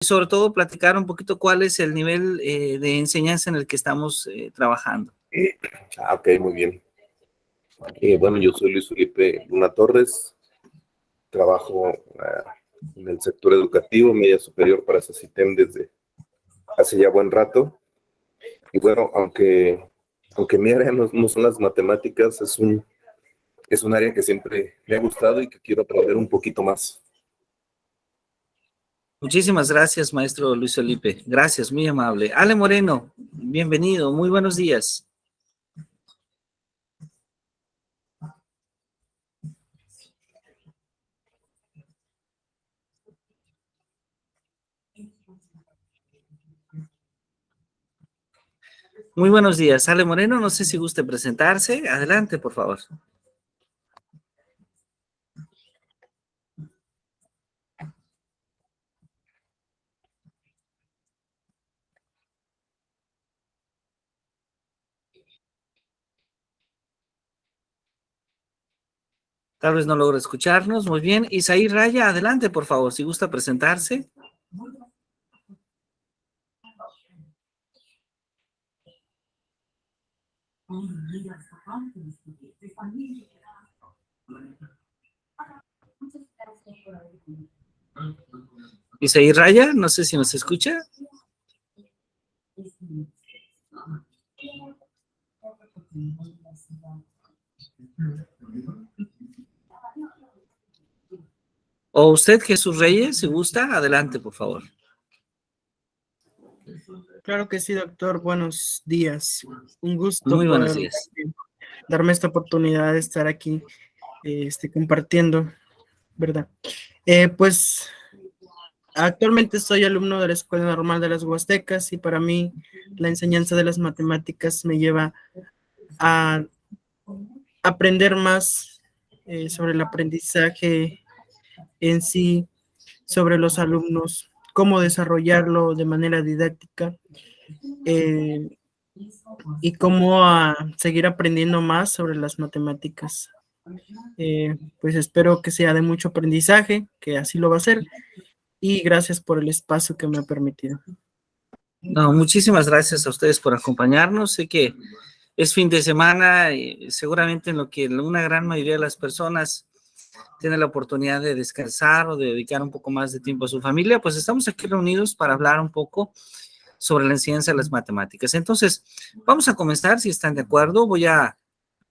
sobre todo platicar un poquito cuál es el nivel de enseñanza en el que estamos trabajando. Ok, muy bien. Bueno, yo soy Luis Felipe Luna Torres, trabajo en el sector educativo, media superior para SACITEM desde hace ya buen rato. Y bueno, aunque mi área no son las matemáticas, es un área que siempre me ha gustado y que quiero aprender un poquito más. Muchísimas gracias, maestro Luis Felipe. Gracias, muy amable. Ale Moreno, bienvenido, muy buenos días. Muy buenos días. Ale Moreno, no sé si guste presentarse. Adelante, por favor. Tal vez no logro escucharnos. Muy bien. Isaí Raya, adelante, por favor, si gusta presentarse. Isaí Raya, no sé si nos escucha. O usted, Jesús Reyes, si gusta, adelante, por favor. Claro que sí, doctor. Buenos días. Un gusto Muy buenos poder días. darme esta oportunidad de estar aquí compartiendo, ¿verdad? Pues actualmente soy alumno de la Escuela Normal de las Huastecas y para mí la enseñanza de las matemáticas me lleva a aprender más sobre el aprendizaje en sí, sobre los alumnos, cómo desarrollarlo de manera didáctica y cómo seguir aprendiendo más sobre las matemáticas. Pues espero que sea de mucho aprendizaje, que así lo va a ser, y gracias por el espacio que me ha permitido. No, muchísimas gracias a ustedes por acompañarnos. Sé que es fin de semana y seguramente en lo que una gran mayoría de las personas tiene la oportunidad de descansar o de dedicar un poco más de tiempo a su familia, pues estamos aquí reunidos para hablar un poco sobre la enseñanza de las matemáticas. Entonces, vamos a comenzar, si están de acuerdo. Voy a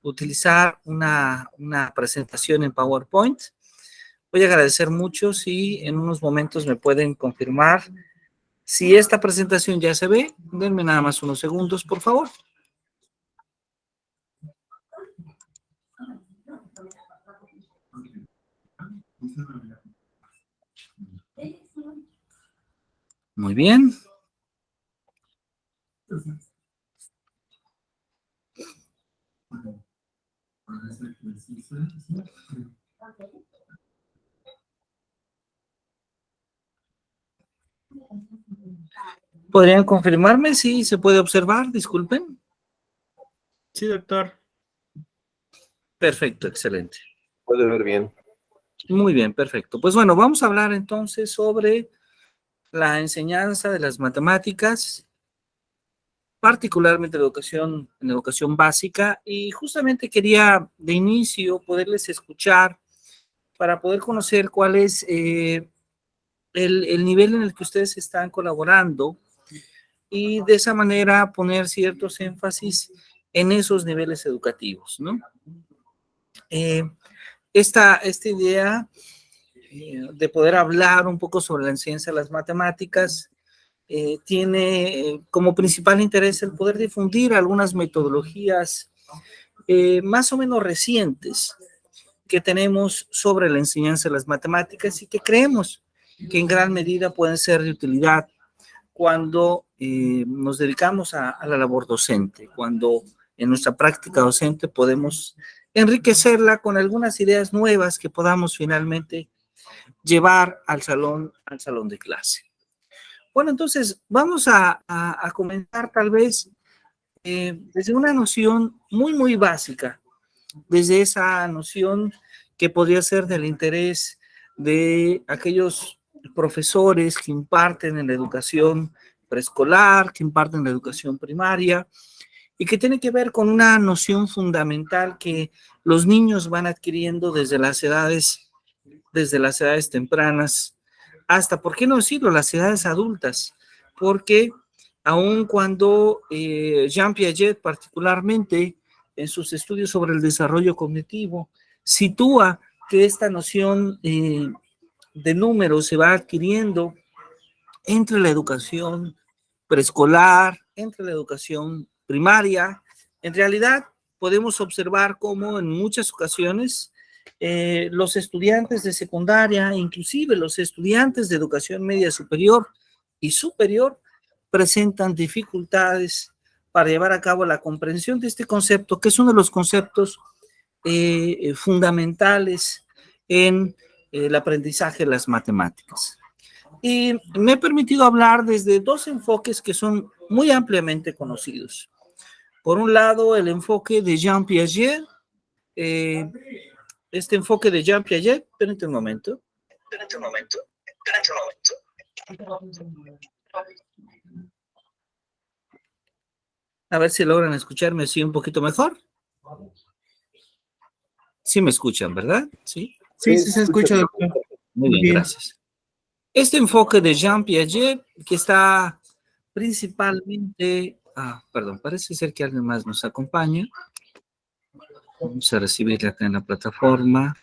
utilizar una presentación en PowerPoint. Voy a agradecer mucho si en unos momentos me pueden confirmar si esta presentación ya se ve. Denme nada más unos segundos, por favor. Muy bien. ¿Podrían confirmarme si se puede observar? Disculpen. Sí, doctor. Perfecto, excelente. Puede ver bien. Muy bien, perfecto. Pues bueno, vamos a hablar entonces sobre la enseñanza de las matemáticas, particularmente en la educación básica, y justamente quería de inicio poderles escuchar para poder conocer cuál es el nivel en el que ustedes están colaborando y de esa manera poner ciertos énfasis en esos niveles educativos, ¿no? Esta idea de poder hablar un poco sobre la enseñanza de las matemáticas tiene como principal interés el poder difundir algunas metodologías más o menos recientes que tenemos sobre la enseñanza de las matemáticas y que creemos que en gran medida pueden ser de utilidad cuando nos dedicamos a la labor docente, cuando en nuestra práctica docente podemos enriquecerla con algunas ideas nuevas que podamos finalmente llevar al salón de clase. Bueno, entonces vamos a comenzar tal vez desde una noción muy básica, desde esa noción que podría ser del interés de aquellos profesores que imparten en la educación preescolar, que imparten la educación primaria, y que tiene que ver con una noción fundamental que los niños van adquiriendo desde las edades tempranas hasta, ¿por qué no decirlo?, las edades adultas, porque aun cuando Jean Piaget particularmente en sus estudios sobre el desarrollo cognitivo sitúa que esta noción de números se va adquiriendo entre la educación preescolar, entre la educación primaria, en realidad podemos observar cómo en muchas ocasiones los estudiantes de secundaria, inclusive los estudiantes de educación media superior y superior, presentan dificultades para llevar a cabo la comprensión de este concepto, que es uno de los conceptos fundamentales en el aprendizaje de las matemáticas. Y me he permitido hablar desde dos enfoques que son muy ampliamente conocidos. Por un lado, el enfoque de Jean Piaget. Este enfoque de Jean Piaget, espérate un momento. A ver si logran escucharme así un poquito mejor. Sí me escuchan, ¿verdad? Sí. Sí, sí se escucha, doctor. Muy bien, gracias. Este enfoque de Jean Piaget, que está principalmente... perdón, parece ser que alguien más nos acompaña. Vamos a recibirle acá en la plataforma.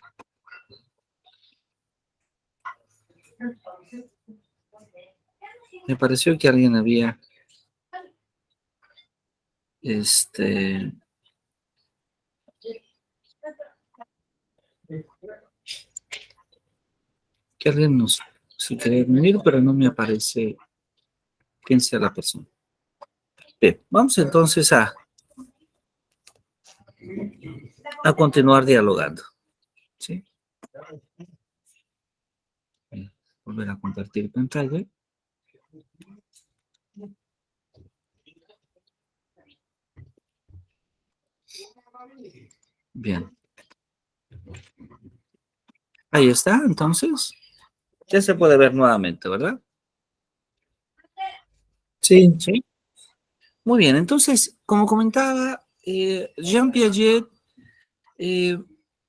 Me pareció que alguien había... que alguien nos... si quería venir, pero no me aparece quién sea la persona. Bien, vamos entonces a continuar dialogando. ¿Sí? Volver a compartir pantalla. Bien. Ahí está, entonces. Ya se puede ver nuevamente, ¿verdad? Sí. Sí. Muy bien, entonces, como comentaba, Jean Piaget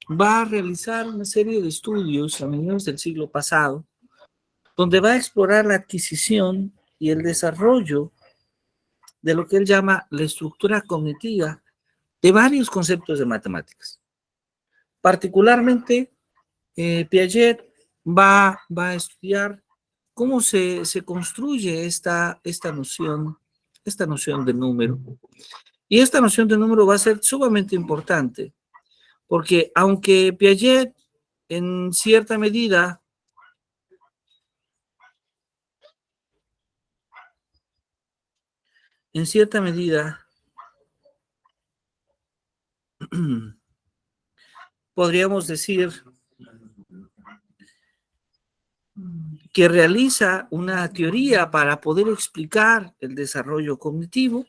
va a realizar una serie de estudios a mediados del siglo pasado, donde va a explorar la adquisición y el desarrollo de lo que él llama la estructura cognitiva de varios conceptos de matemáticas. Particularmente, Piaget va a estudiar cómo se construye esta noción de número. Y esta noción de número va a ser sumamente importante, porque aunque Piaget en cierta medida podríamos decir que realiza una teoría para poder explicar el desarrollo cognitivo,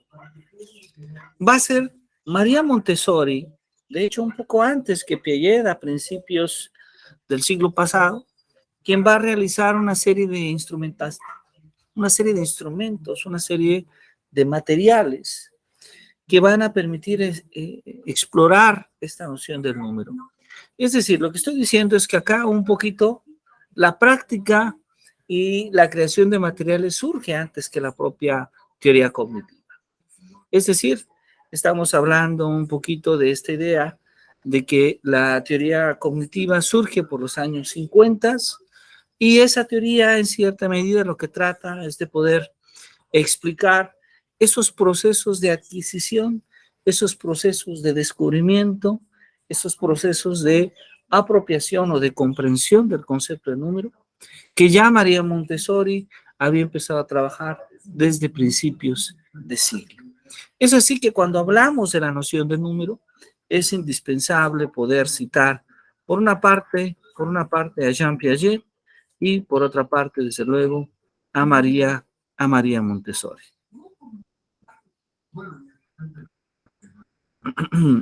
va a ser María Montessori, de hecho un poco antes que Piaget, a principios del siglo pasado, quien va a realizar una serie de instrumentos, una serie de materiales que van a permitir explorar esta noción del número. Es decir, lo que estoy diciendo es que acá un poquito la práctica y la creación de materiales surge antes que la propia teoría cognitiva. Es decir, estamos hablando un poquito de esta idea de que la teoría cognitiva surge por los años 50 y esa teoría en cierta medida lo que trata es de poder explicar esos procesos de adquisición, esos procesos de descubrimiento, esos procesos de apropiación o de comprensión del concepto de número, que ya María Montessori había empezado a trabajar desde principios de siglo. Es así que cuando hablamos de la noción de número, es indispensable poder citar, por una parte a Jean Piaget y por otra parte, desde luego, a María Montessori.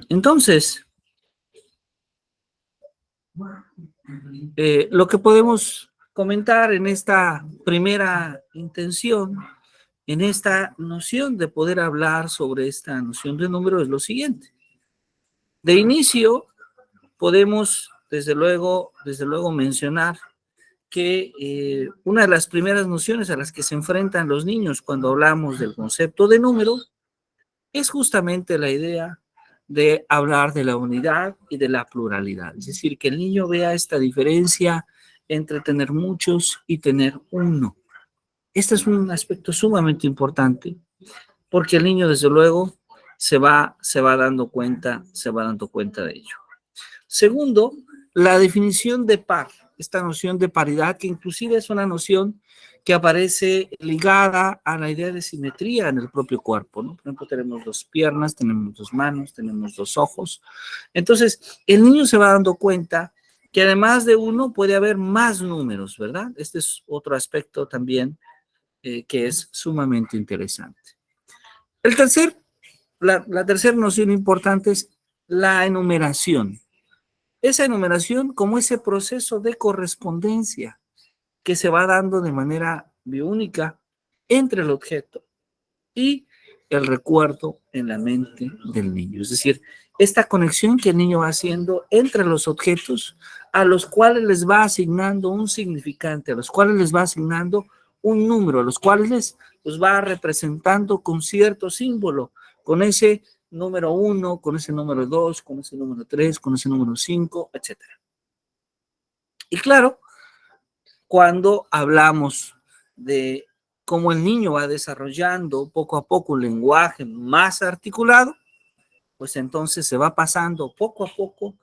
Entonces, lo que podemos comentar en esta primera intención, en esta noción de poder hablar sobre esta noción de número es lo siguiente. De inicio, podemos desde luego mencionar que una de las primeras nociones a las que se enfrentan los niños cuando hablamos del concepto de número es justamente la idea de hablar de la unidad y de la pluralidad. Es decir, que el niño vea esta diferencia entre tener muchos y tener uno. Este es un aspecto sumamente importante porque el niño, desde luego, se va dando cuenta de ello. Segundo, la definición de par, esta noción de paridad, que inclusive es una noción que aparece ligada a la idea de simetría en el propio cuerpo, ¿no? Por ejemplo, tenemos 2 piernas, tenemos 2 manos, tenemos 2 ojos. Entonces, el niño se va dando cuenta que además de uno puede haber más números, ¿verdad? Este es otro aspecto también que es sumamente interesante. La tercera noción importante es la enumeración. Esa enumeración como ese proceso de correspondencia que se va dando de manera biúnica entre el objeto y el recuerdo en la mente del niño. Es decir, esta conexión que el niño va haciendo entre los objetos a los cuales les va asignando un significante, a los cuales les va asignando un número, a los cuales los va representando con cierto símbolo, con ese número 1, con ese número 2, con ese número 3, con ese número 5, etc. Y claro, cuando hablamos de cómo el niño va desarrollando poco a poco un lenguaje más articulado, pues entonces se va pasando poco a poco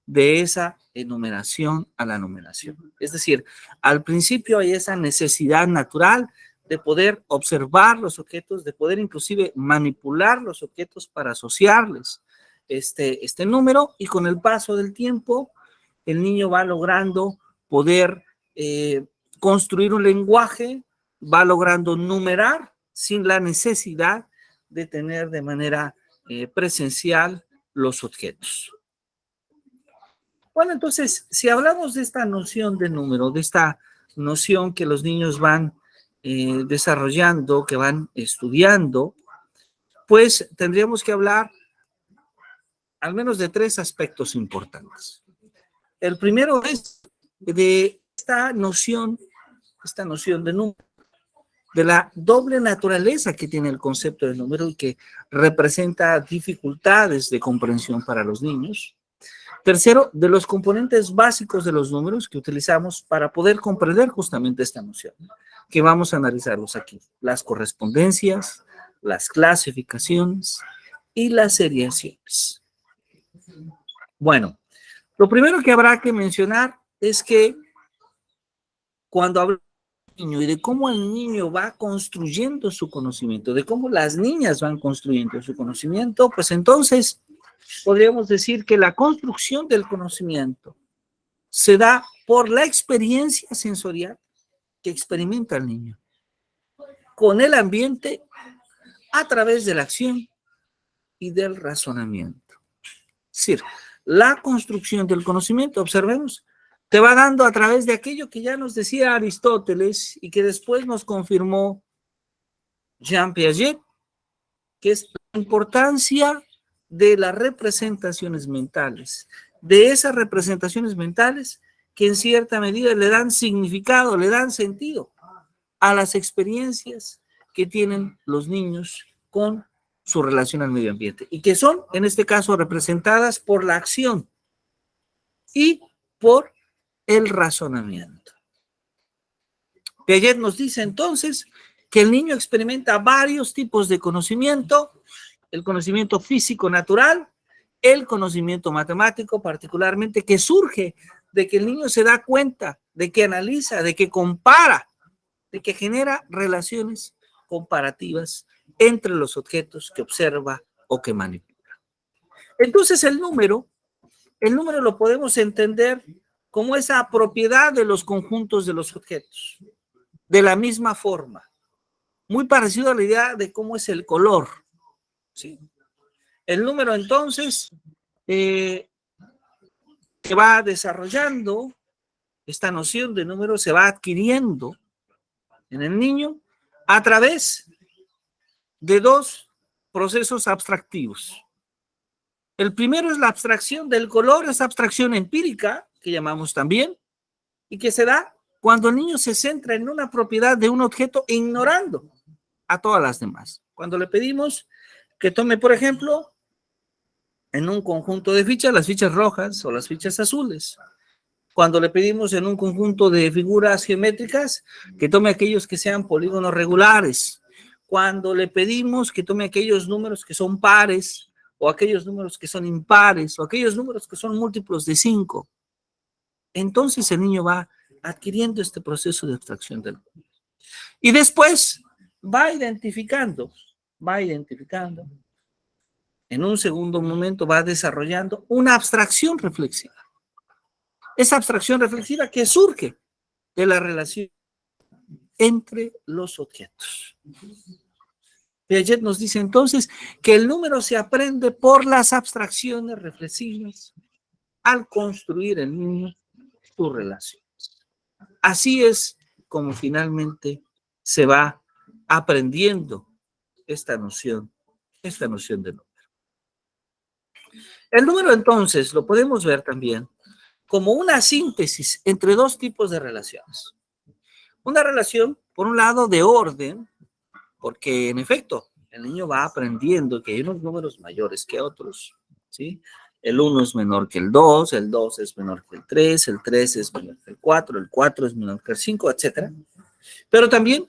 de esa enumeración a la numeración. Es decir, al principio hay esa necesidad natural de poder observar los objetos, de poder inclusive manipular los objetos para asociarles este número, y con el paso del tiempo el niño va logrando poder construir un lenguaje, va logrando numerar sin la necesidad de tener de manera presencial los objetos. Bueno, entonces, si hablamos de esta noción de número, de esta noción que los niños van desarrollando, que van estudiando, pues tendríamos que hablar al menos de 3 aspectos importantes. El primero es de esta noción de número, de la doble naturaleza que tiene el concepto de número y que representa dificultades de comprensión para los niños. Tercero, de los componentes básicos de los números que utilizamos para poder comprender justamente esta noción, que vamos a analizarlos aquí: las correspondencias, las clasificaciones y las seriaciones. Bueno, lo primero que habrá que mencionar es que cuando hablamos del niño y de cómo el niño va construyendo su conocimiento, de cómo las niñas van construyendo su conocimiento, pues entonces podríamos decir que la construcción del conocimiento se da por la experiencia sensorial que experimenta el niño con el ambiente a través de la acción y del razonamiento. Es decir, la construcción del conocimiento, observemos, te va dando a través de aquello que ya nos decía Aristóteles y que después nos confirmó Jean Piaget, que es la importancia de las representaciones mentales, de esas representaciones mentales que en cierta medida le dan significado, le dan sentido a las experiencias que tienen los niños con su relación al medio ambiente y que son, en este caso, representadas por la acción y por el razonamiento. Piaget nos dice entonces que el niño experimenta varios tipos de conocimiento: el conocimiento físico natural, el conocimiento matemático, particularmente, que surge de que el niño se da cuenta, de que analiza, de que compara, de que genera relaciones comparativas entre los objetos que observa o que manipula. Entonces el número lo podemos entender como esa propiedad de los conjuntos de los objetos, de la misma forma, muy parecido a la idea de cómo es el color, ¿sí? El número entonces que va desarrollando esta noción de número se va adquiriendo en el niño a través de dos procesos abstractivos. El primero es la abstracción del color, esa abstracción empírica, que llamamos también, y que se da cuando el niño se centra en una propiedad de un objeto ignorando a todas las demás. Cuando le pedimos que tome, por ejemplo, en un conjunto de fichas, las fichas rojas o las fichas azules. Cuando le pedimos en un conjunto de figuras geométricas que tome aquellos que sean polígonos regulares. Cuando le pedimos que tome aquellos números que son pares, o aquellos números que son impares, o aquellos números que son múltiplos de 5. Entonces el niño va adquiriendo este proceso de abstracción del número. Y después va identificando, en un segundo momento va desarrollando una abstracción reflexiva. Esa abstracción reflexiva que surge de la relación entre los objetos. Piaget nos dice entonces que el número se aprende por las abstracciones reflexivas al construir el niño sus relaciones. Así es como finalmente se va aprendiendo esta noción de número. El número entonces lo podemos ver también como una síntesis entre dos tipos de relaciones. Una relación, por un lado, de orden, porque en efecto, el niño va aprendiendo que hay unos números mayores que otros, ¿sí? El 1 es menor que el 2 es menor que el 3 es menor que el 4 es menor que el 5, etc. Pero también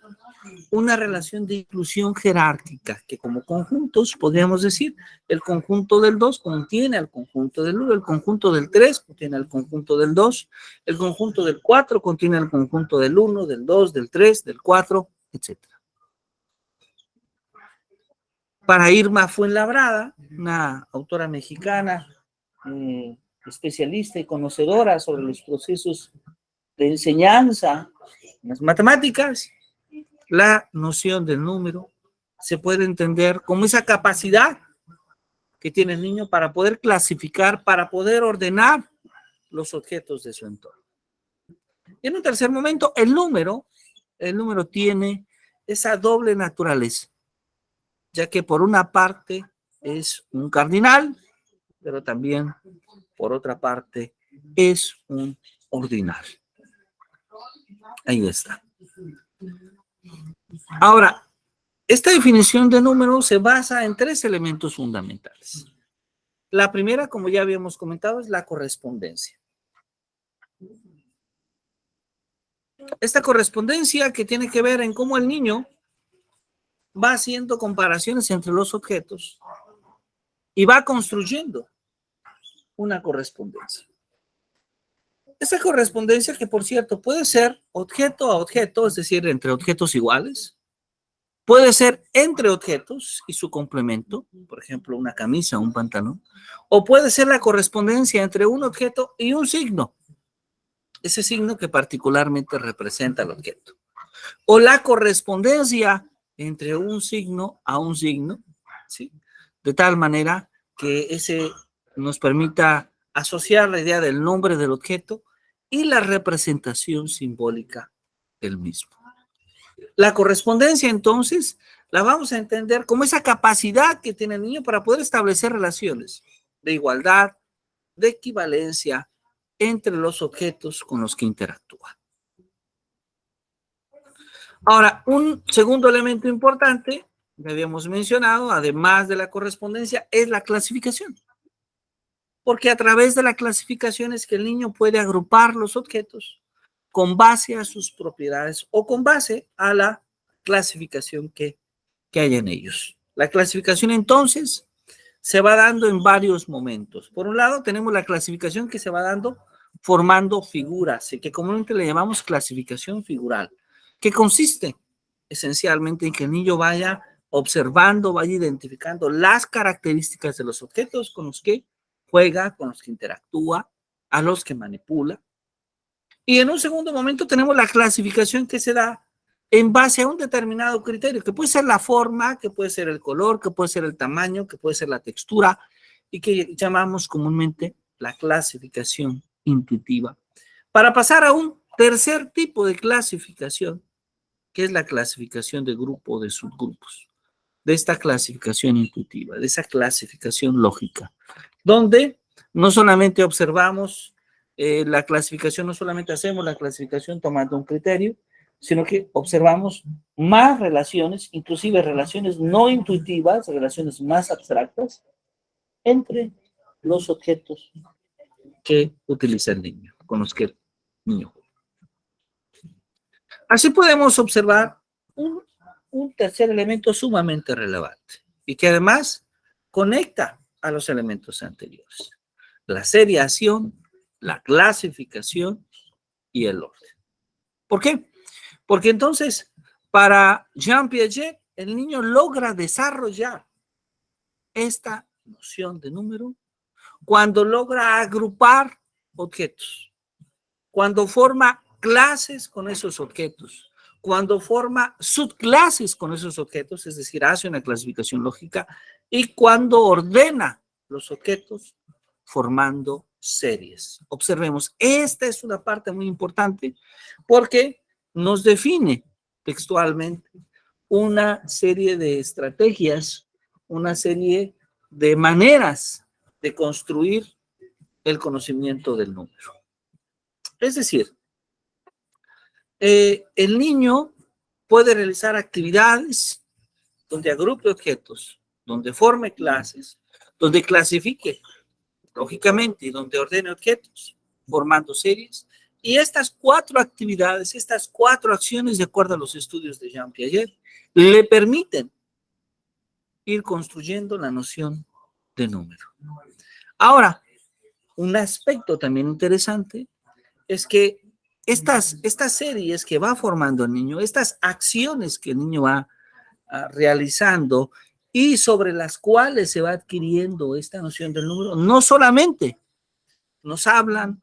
una relación de inclusión jerárquica, que como conjuntos podríamos decir, el conjunto del 2 contiene al conjunto del 1, el conjunto del 3 contiene al conjunto del 2, el conjunto del 4 contiene al conjunto del 1, del 2, del 3, del 4, etc. Para Irma Fuenlabrada, una autora mexicana, especialista y conocedora sobre los procesos de enseñanza en las matemáticas, la noción del número se puede entender como esa capacidad que tiene el niño para poder clasificar, para poder ordenar los objetos de su entorno. Y en un tercer momento, el número tiene esa doble naturaleza, ya que por una parte es un cardinal, pero también por otra parte es un ordinal. Ahí está. Ahora, esta definición de número se basa en tres elementos fundamentales. La primera, como ya habíamos comentado, es la correspondencia. Esta correspondencia que tiene que ver en cómo el niño va haciendo comparaciones entre los objetos y va construyendo una correspondencia. Esa correspondencia que, por cierto, puede ser objeto a objeto, es decir, entre objetos iguales, puede ser entre objetos y su complemento, por ejemplo, una camisa o un pantalón, o puede ser la correspondencia entre un objeto y un signo, ese signo que particularmente representa el objeto, o la correspondencia entre un signo a un signo, ¿sí? De tal manera que ese nos permita asociar la idea del nombre del objeto y la representación simbólica del mismo. La correspondencia, entonces, la vamos a entender como esa capacidad que tiene el niño para poder establecer relaciones de igualdad, de equivalencia entre los objetos con los que interactúa. Ahora, un segundo elemento importante que habíamos mencionado, además de la correspondencia, es la clasificación. Porque a través de la clasificación es que el niño puede agrupar los objetos con base a sus propiedades o con base a la clasificación que hay en ellos. La clasificación entonces se va dando en varios momentos. Por un lado tenemos la clasificación que se va dando formando figuras, que comúnmente le llamamos clasificación figural, que consiste esencialmente en que el niño vaya observando, vaya identificando las características de los objetos con los que juega, con los que interactúa, a los que manipula. Y en un segundo momento tenemos la clasificación que se da en base a un determinado criterio, que puede ser la forma, que puede ser el color, que puede ser el tamaño, que puede ser la textura, y que llamamos comúnmente la clasificación intuitiva, Para pasar a un tercer tipo de clasificación, que es la clasificación de grupo o de subgrupos, de esta clasificación intuitiva, de esa clasificación lógica, donde no solamente observamos la clasificación, no solamente hacemos la clasificación tomando un criterio, sino que observamos más relaciones, inclusive relaciones no intuitivas, relaciones más abstractas, entre los objetos que utiliza el niño, con los que el niño juega. Así podemos observar un tercer elemento sumamente relevante y que además conecta a los elementos anteriores: la seriación, la clasificación y el orden. ¿Por qué? Porque entonces, para Jean Piaget, el niño logra desarrollar esta noción de número cuando logra agrupar objetos, cuando forma clases con esos objetos, cuando forma subclases con esos objetos, es decir, hace una clasificación lógica, y cuando ordena los objetos formando series. Observemos, esta es una parte muy importante porque nos define textualmente una serie de estrategias, una serie de maneras de construir el conocimiento del número. Es decir, el niño puede realizar actividades donde agrupe objetos, donde forme clases, donde clasifique, lógicamente, y donde ordene objetos, formando series. Y estas 4 actividades, estas 4 acciones, de acuerdo a los estudios de Jean Piaget, le permiten ir construyendo la noción de número. Ahora, un aspecto también interesante es que estas series que va formando el niño, estas acciones que el niño va realizando y sobre las cuales se va adquiriendo esta noción del número, no solamente nos hablan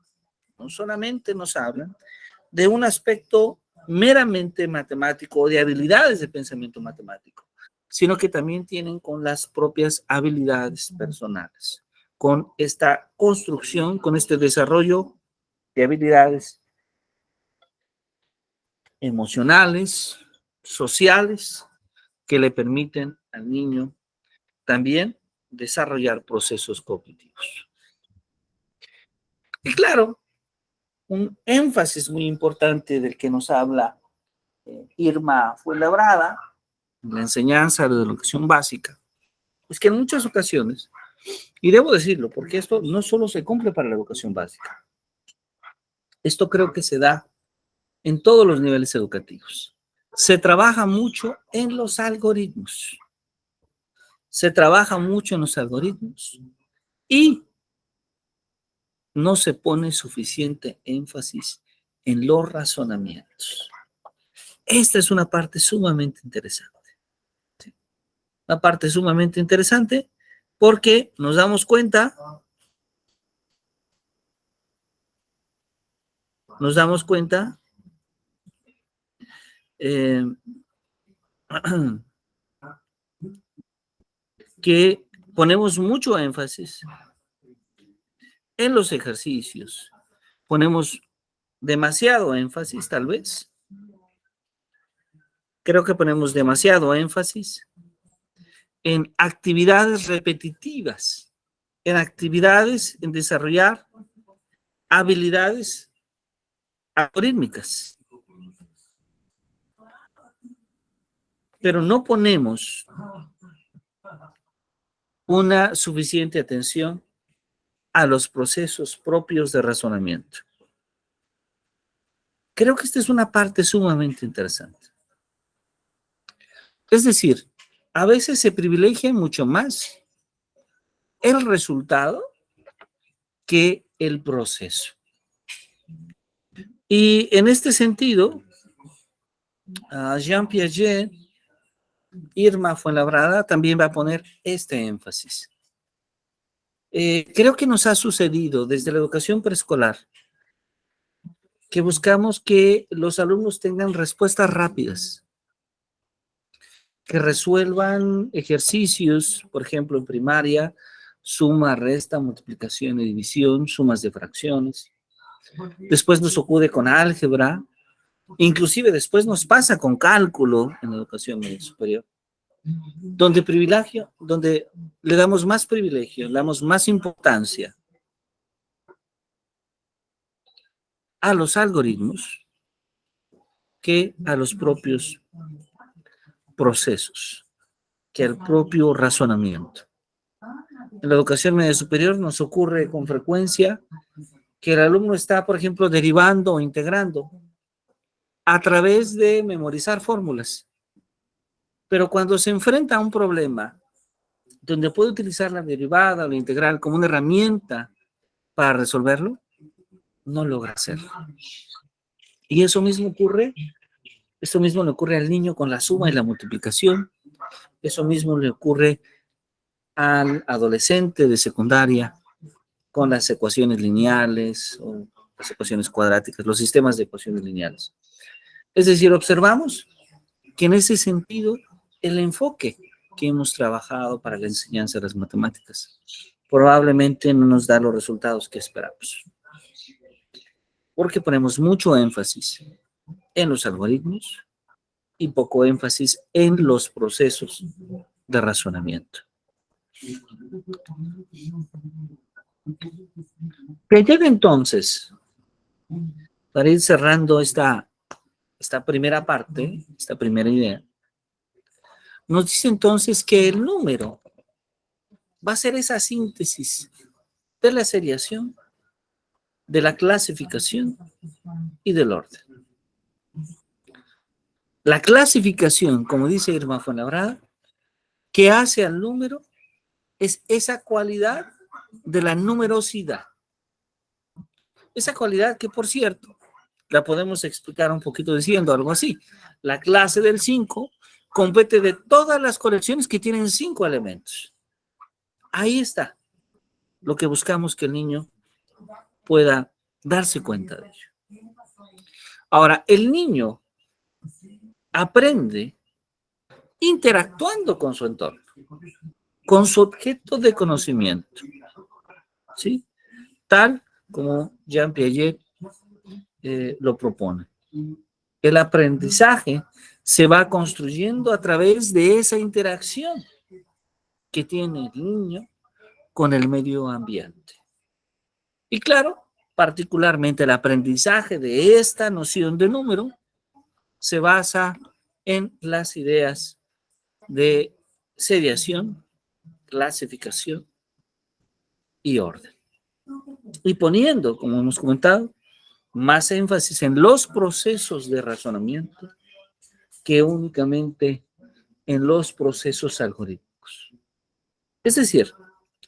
de un aspecto meramente matemático o de habilidades de pensamiento matemático, sino que también tienen con las propias habilidades personales, con esta construcción, con este desarrollo de habilidades emocionales, sociales, que le permiten al niño también desarrollar procesos cognitivos. Y claro, un énfasis muy importante del que nos habla Irma Fuenlabrada en la enseñanza de la educación básica es que en muchas ocasiones, y debo decirlo porque esto no solo se cumple para la educación básica, esto creo que se da en todos los niveles educativos. Se trabaja mucho en los algoritmos. Y no se pone suficiente énfasis en los razonamientos. Esta es una parte sumamente interesante. ¿Sí? Una parte sumamente interesante porque nos damos cuenta que ponemos mucho énfasis en los ejercicios, ponemos demasiado énfasis, tal vez. Creo que ponemos demasiado énfasis en actividades repetitivas, en desarrollar habilidades algorítmicas. Pero no ponemos una suficiente atención a los procesos propios de razonamiento. Creo que esta es una parte sumamente interesante. Es decir, a veces se privilegia mucho más el resultado que el proceso. Y en este sentido, Jean Piaget, Irma Fuenlabrada también va a poner este énfasis. Creo que nos ha sucedido desde la educación preescolar que buscamos que los alumnos tengan respuestas rápidas, que resuelvan ejercicios, por ejemplo, en primaria, suma, resta, multiplicación y división, sumas de fracciones, después nos ocurre con álgebra, inclusive después nos pasa con cálculo en la educación media superior, donde le damos más privilegio, le damos más importancia a los algoritmos que a los propios procesos, que al propio razonamiento. En la educación media superior nos ocurre con frecuencia que el alumno está, por ejemplo, derivando o integrando a través de memorizar fórmulas. Pero cuando se enfrenta a un problema donde puede utilizar la derivada o la integral como una herramienta para resolverlo, no logra hacerlo. Y eso mismo le ocurre al niño con la suma y la multiplicación. Eso mismo le ocurre al adolescente de secundaria con las ecuaciones lineales o las ecuaciones cuadráticas, los sistemas de ecuaciones lineales. Es decir, observamos que en ese sentido el enfoque que hemos trabajado para la enseñanza de las matemáticas probablemente no nos da los resultados que esperamos. Porque ponemos mucho énfasis en los algoritmos y poco énfasis en los procesos de razonamiento. Que llega entonces, para ir cerrando esta primera parte, esta primera idea, nos dice entonces que el número va a ser esa síntesis de la seriación, de la clasificación y del orden. La clasificación, como dice Irma Fuenlabrada, que hace al número es esa cualidad de la numerosidad. Esa cualidad que, por cierto, la podemos explicar un poquito diciendo algo así. La clase del 5 compete de todas las colecciones que tienen 5 elementos. Ahí está lo que buscamos que el niño pueda darse cuenta de ello. Ahora, el niño aprende interactuando con su entorno, con su objeto de conocimiento, ¿sí? Tal como Jean Piaget lo propone. El aprendizaje se va construyendo a través de esa interacción que tiene el niño con el medio ambiente. Y claro, particularmente el aprendizaje de esta noción de número se basa en las ideas de seriación, clasificación y orden. Y poniendo, como hemos comentado, más énfasis en los procesos de razonamiento que únicamente en los procesos algorítmicos. Es decir,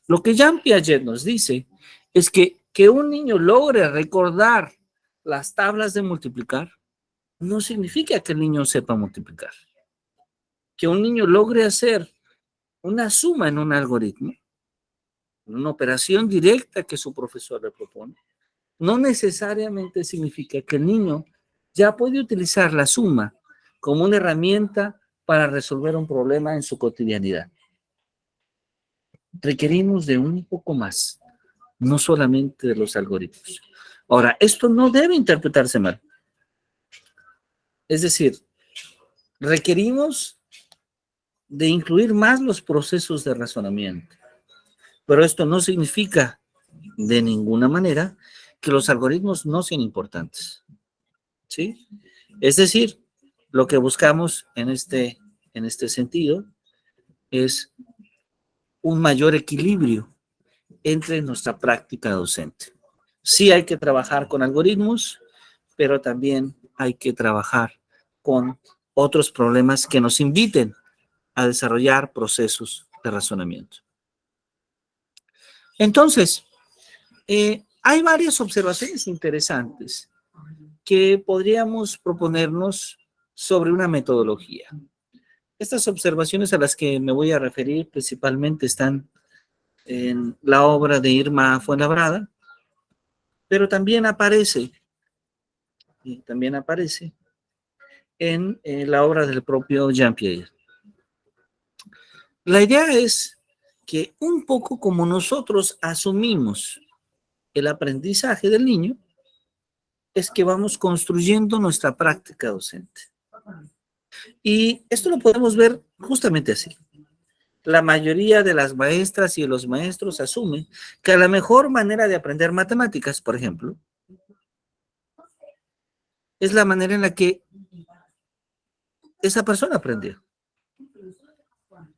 lo que Jean Piaget nos dice es que un niño logre recordar las tablas de multiplicar no significa que el niño sepa multiplicar. Que un niño logre hacer una suma en un algoritmo, una operación directa que su profesor le propone, no necesariamente significa que el niño ya puede utilizar la suma como una herramienta para resolver un problema en su cotidianidad. Requerimos de un poco más, no solamente de los algoritmos. Ahora, esto no debe interpretarse mal. Es decir, requerimos de incluir más los procesos de razonamiento, pero esto no significa de ninguna manera que los algoritmos no sean importantes, ¿sí? Es decir, lo que buscamos en este sentido es un mayor equilibrio entre nuestra práctica docente. Sí hay que trabajar con algoritmos, pero también hay que trabajar con otros problemas que nos inviten a desarrollar procesos de razonamiento. Entonces, hay varias observaciones interesantes que podríamos proponernos sobre una metodología. Estas observaciones a las que me voy a referir principalmente están en la obra de Irma Fuenlabrada, pero también aparece en la obra del propio Jean Piaget. La idea es que un poco como nosotros asumimos el aprendizaje del niño, es que vamos construyendo nuestra práctica docente. Y esto lo podemos ver justamente así. La mayoría de las maestras y de los maestros asumen que la mejor manera de aprender matemáticas, por ejemplo, es la manera en la que esa persona aprendió.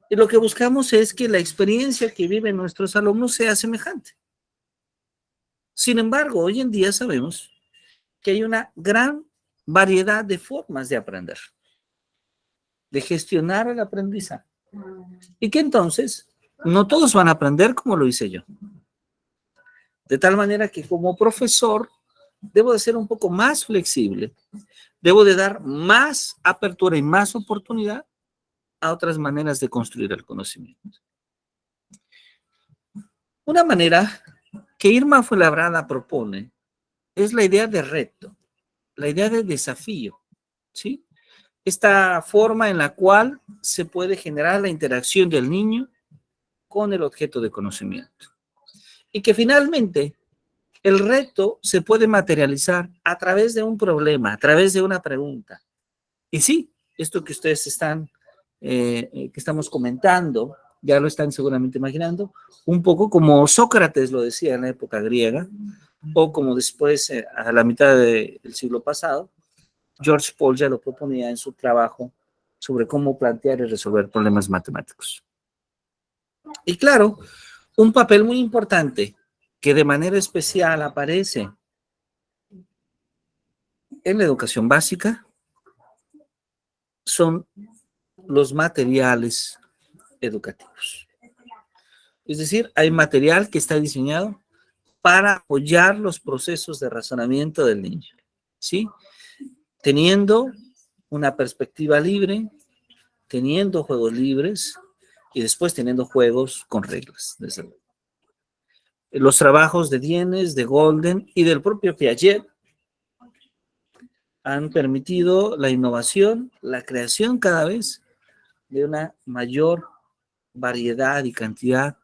Y lo que buscamos es que la experiencia que viven nuestros alumnos sea semejante. Sin embargo, hoy en día sabemos que hay una gran variedad de formas de aprender, de gestionar el aprendizaje. Y que entonces no todos van a aprender como lo hice yo. De tal manera que como profesor debo de ser un poco más flexible, debo de dar más apertura y más oportunidad a otras maneras de construir el conocimiento. Una manera que Irma Fuenlabrada propone es la idea de reto, la idea de desafío, ¿sí? Esta forma en la cual se puede generar la interacción del niño con el objeto de conocimiento. Y que finalmente el reto se puede materializar a través de un problema, a través de una pregunta. Y sí, esto que ustedes están, que estamos comentando, ya lo están seguramente imaginando, un poco como Sócrates lo decía en la época griega, o como después, a la mitad del siglo pasado, George Paul ya lo proponía en su trabajo sobre cómo plantear y resolver problemas matemáticos. Y claro, un papel muy importante que de manera especial aparece en la educación básica son los materiales educativos. Es decir, hay material que está diseñado para apoyar los procesos de razonamiento del niño, ¿sí? Teniendo una perspectiva libre, teniendo juegos libres y después teniendo juegos con reglas, desde luego. Los trabajos de Dienes, de Golden y del propio Piaget han permitido la innovación, la creación cada vez de una mayor variedad y cantidad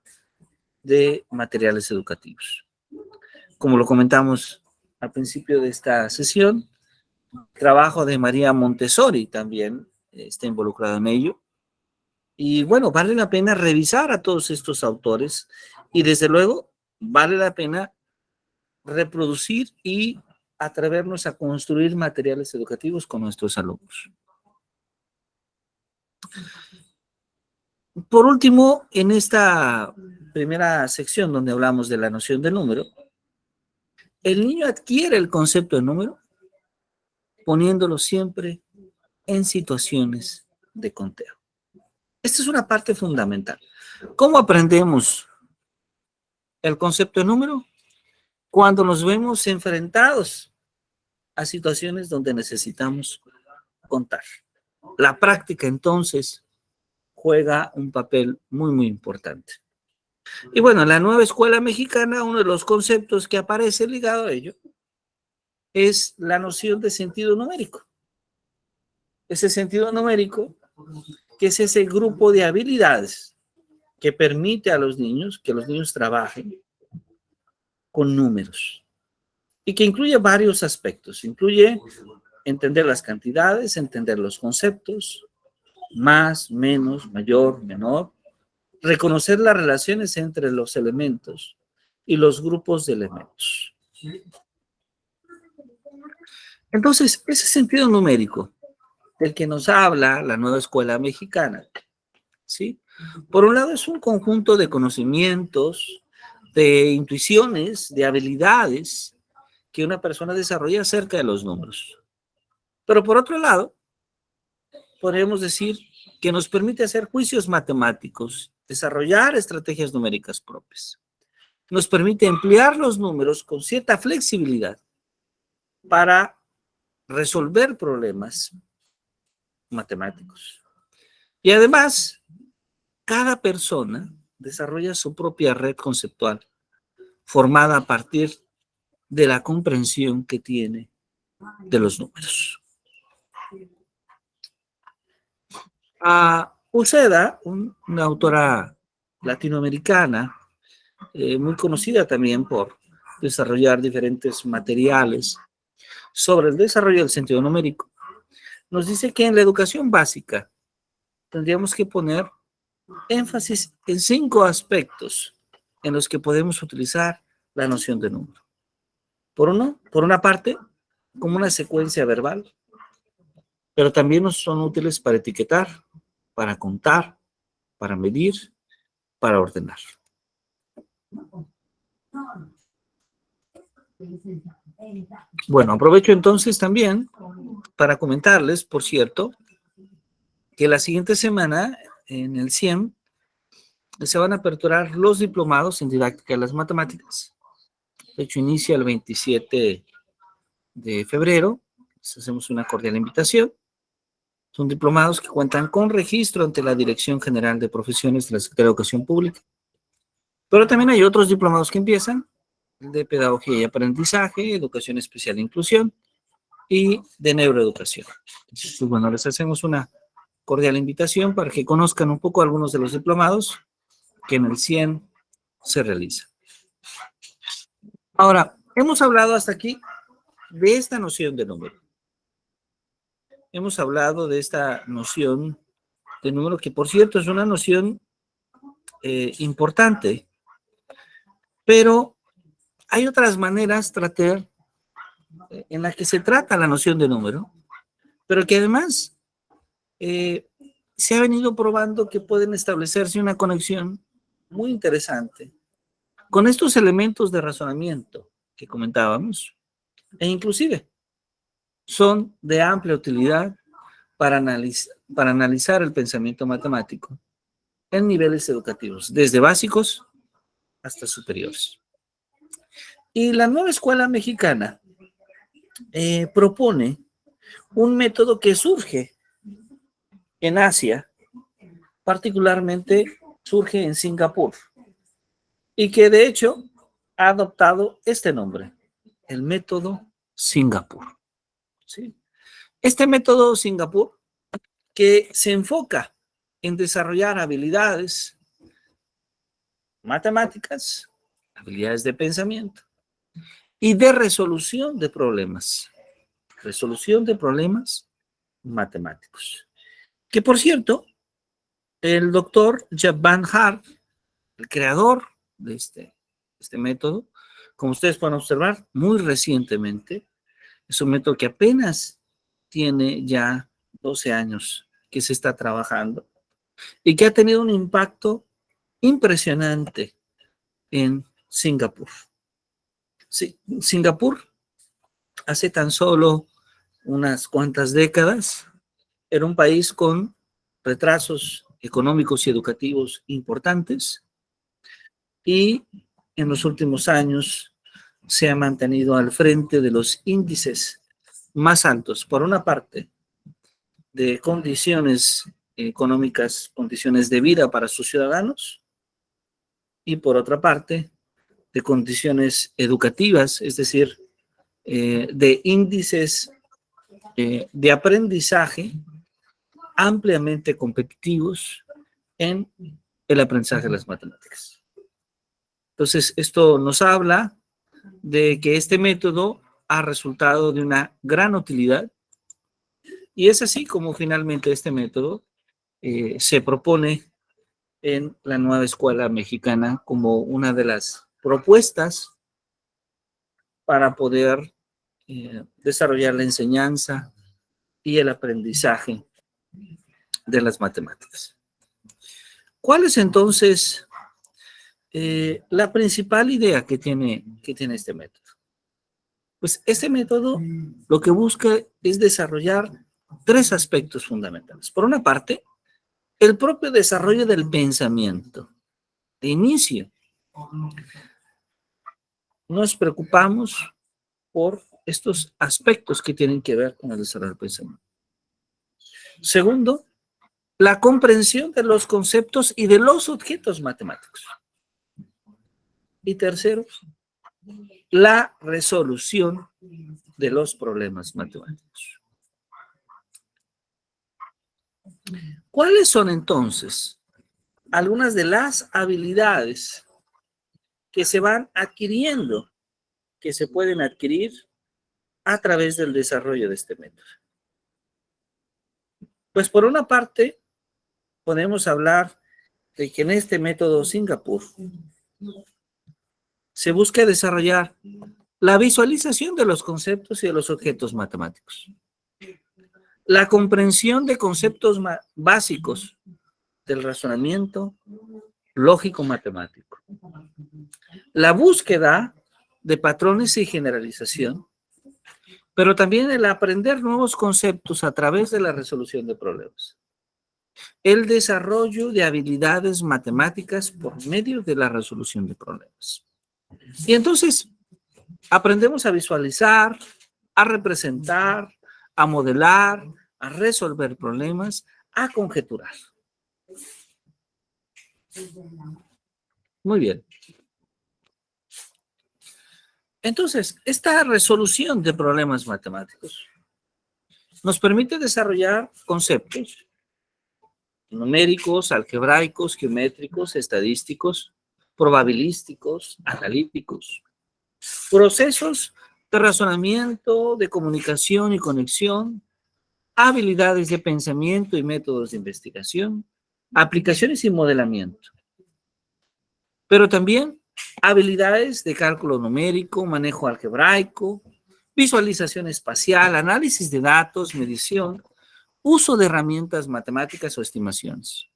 de materiales educativos. Como lo comentamos al principio de esta sesión, el trabajo de María Montessori también está involucrado en ello. Y bueno, vale la pena revisar a todos estos autores y desde luego vale la pena reproducir y atrevernos a construir materiales educativos con nuestros alumnos. Por último, en esta primera sección donde hablamos de la noción de número, el niño adquiere el concepto de número poniéndolo siempre en situaciones de conteo. Esta es una parte fundamental. ¿Cómo aprendemos el concepto de número? Cuando nos vemos enfrentados a situaciones donde necesitamos contar. La práctica, entonces, juega un papel muy, muy importante. Y bueno, en la nueva escuela mexicana, uno de los conceptos que aparece ligado a ello es la noción de sentido numérico. Ese sentido numérico, que es ese grupo de habilidades que permite a los niños, que los niños trabajen con números y que incluye varios aspectos. Incluye entender las cantidades, entender los conceptos, más, menos, mayor, menor, reconocer las relaciones entre los elementos y los grupos de elementos. Entonces, ese sentido numérico del que nos habla la nueva escuela mexicana, ¿sí? Por un lado es un conjunto de conocimientos, de intuiciones, de habilidades que una persona desarrolla acerca de los números. Pero por otro lado, podríamos decir que nos permite hacer juicios matemáticos, desarrollar estrategias numéricas propias. Nos permite emplear los números con cierta flexibilidad para resolver problemas matemáticos. Y además, cada persona desarrolla su propia red conceptual, formada a partir de la comprensión que tiene de los números. Uceda, una autora latinoamericana, muy conocida también por desarrollar diferentes materiales, sobre el desarrollo del sentido numérico, nos dice que en la educación básica tendríamos que poner énfasis en 5 aspectos en los que podemos utilizar la noción de número. Por una parte, como una secuencia verbal, pero también nos son útiles para etiquetar, para contar, para medir, para ordenar. Bueno, aprovecho entonces también para comentarles, por cierto, que la siguiente semana en el CIEM se van a aperturar los diplomados en didáctica de las matemáticas. De hecho, inicia el 27 de febrero. Les hacemos una cordial invitación. Son diplomados que cuentan con registro ante la Dirección General de Profesiones de la Secretaría de Educación Pública. Pero también hay otros diplomados que empiezan, de Pedagogía y Aprendizaje, Educación Especial e Inclusión y de Neuroeducación. Entonces, pues, bueno, les hacemos una cordial invitación para que conozcan un poco algunos de los diplomados que en el CIEM se realizan. Ahora, hemos hablado hasta aquí de esta noción de número. Hemos hablado de esta noción de número, que por cierto es una noción importante, pero hay otras maneras en las que se trata la noción de número, pero que además se ha venido probando que pueden establecerse una conexión muy interesante con estos elementos de razonamiento que comentábamos, e inclusive son de amplia utilidad para analizar el pensamiento matemático en niveles educativos, desde básicos hasta superiores. Y la nueva escuela mexicana propone un método que surge en Asia, particularmente surge en Singapur, y que de hecho ha adoptado este nombre, el método Singapur. ¿Sí? Este método Singapur, que se enfoca en desarrollar habilidades matemáticas, habilidades de pensamiento y de resolución de problemas matemáticos. Que por cierto, el doctor Van Hart, el creador de este método, como ustedes pueden observar, muy recientemente, es un método que apenas tiene ya 12 años que se está trabajando y que ha tenido un impacto impresionante en Singapur. Sí, Singapur hace tan solo unas cuantas décadas era un país con retrasos económicos y educativos importantes, y en los últimos años se ha mantenido al frente de los índices más altos, por una parte, de condiciones económicas, condiciones de vida para sus ciudadanos, y por otra parte, de condiciones educativas, es decir, de índices de aprendizaje ampliamente competitivos en el aprendizaje de las matemáticas. Entonces, esto nos habla de que este método ha resultado de una gran utilidad, y es así como finalmente este método se propone en la nueva escuela mexicana como una de las propuestas para poder desarrollar la enseñanza y el aprendizaje de las matemáticas. ¿Cuál es entonces la principal idea que tiene este método? Pues este método lo que busca es desarrollar 3 aspectos fundamentales. Por una parte, el propio desarrollo del pensamiento. De inicio, nos preocupamos por estos aspectos que tienen que ver con el desarrollo del pensamiento. Segundo, la comprensión de los conceptos y de los objetos matemáticos. Y tercero, la resolución de los problemas matemáticos. ¿Cuáles son entonces algunas de las habilidades que se van adquiriendo, que se pueden adquirir a través del desarrollo de este método? Pues por una parte, podemos hablar de que en este método Singapur se busca desarrollar la visualización de los conceptos y de los objetos matemáticos, la comprensión de conceptos básicos del razonamiento lógico-matemático, la búsqueda de patrones y generalización, pero también el aprender nuevos conceptos a través de la resolución de problemas, el desarrollo de habilidades matemáticas por medio de la resolución de problemas. Y entonces aprendemos a visualizar, a representar, a modelar, a resolver problemas, a conjeturar. Muy bien. Entonces, esta resolución de problemas matemáticos nos permite desarrollar conceptos numéricos, algebraicos, geométricos, estadísticos, probabilísticos, analíticos, procesos de razonamiento, de comunicación y conexión, habilidades de pensamiento y métodos de investigación, aplicaciones y modelamiento, pero también habilidades de cálculo numérico, manejo algebraico, visualización espacial, análisis de datos, medición, uso de herramientas matemáticas o estimaciones.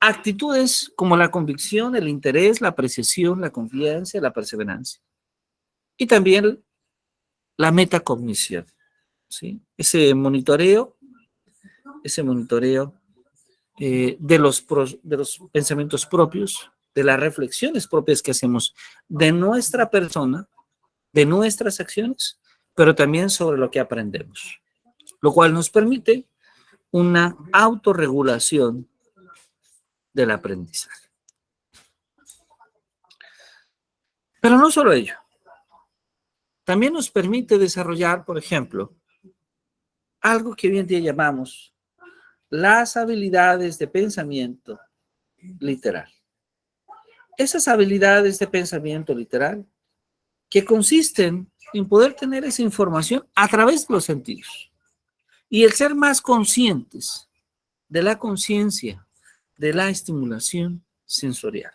Actitudes como la convicción, el interés, la apreciación, la confianza, la perseverancia. Y también la metacognición, ¿sí? Ese monitoreo de los pensamientos propios, de las reflexiones propias que hacemos de nuestra persona, de nuestras acciones, pero también sobre lo que aprendemos, lo cual nos permite una autorregulación del aprendizaje. Pero no solo ello, también nos permite desarrollar, por ejemplo, algo que hoy en día llamamos las habilidades de pensamiento literal. Esas habilidades de pensamiento literal que consisten en poder tener esa información a través de los sentidos y el ser más conscientes de la conciencia, de la estimulación sensorial.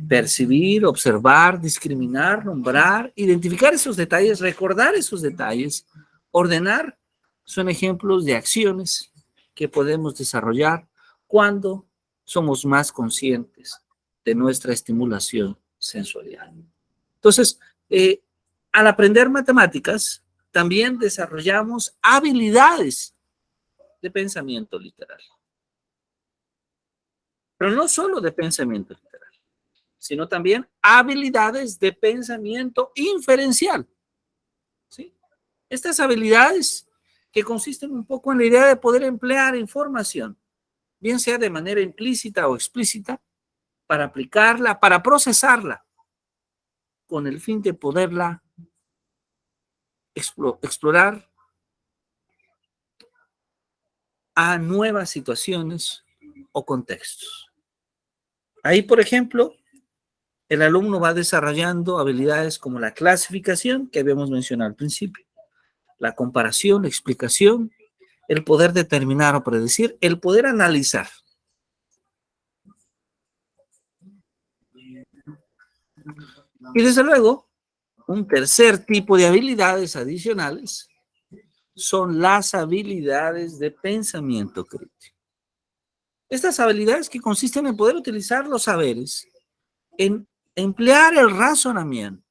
Percibir, observar, discriminar, nombrar, identificar esos detalles, recordar esos detalles, ordenar, son ejemplos de acciones que podemos desarrollar cuando somos más conscientes de nuestra estimulación sensorial. Entonces, al aprender matemáticas, también desarrollamos habilidades de pensamiento literal. Pero no solo de pensamiento literal, sino también habilidades de pensamiento inferencial. ¿Sí? Estas habilidades que consisten un poco en la idea de poder emplear información, bien sea de manera implícita o explícita, para aplicarla, para procesarla, con el fin de poderla explorar a nuevas situaciones o contextos. Ahí, por ejemplo, el alumno va desarrollando habilidades como la clasificación, que habíamos mencionado al principio, la comparación, la explicación, el poder determinar o predecir, el poder analizar. Y desde luego, un tercer tipo de habilidades adicionales son las habilidades de pensamiento crítico. Estas habilidades que consisten en poder utilizar los saberes, en emplear el razonamiento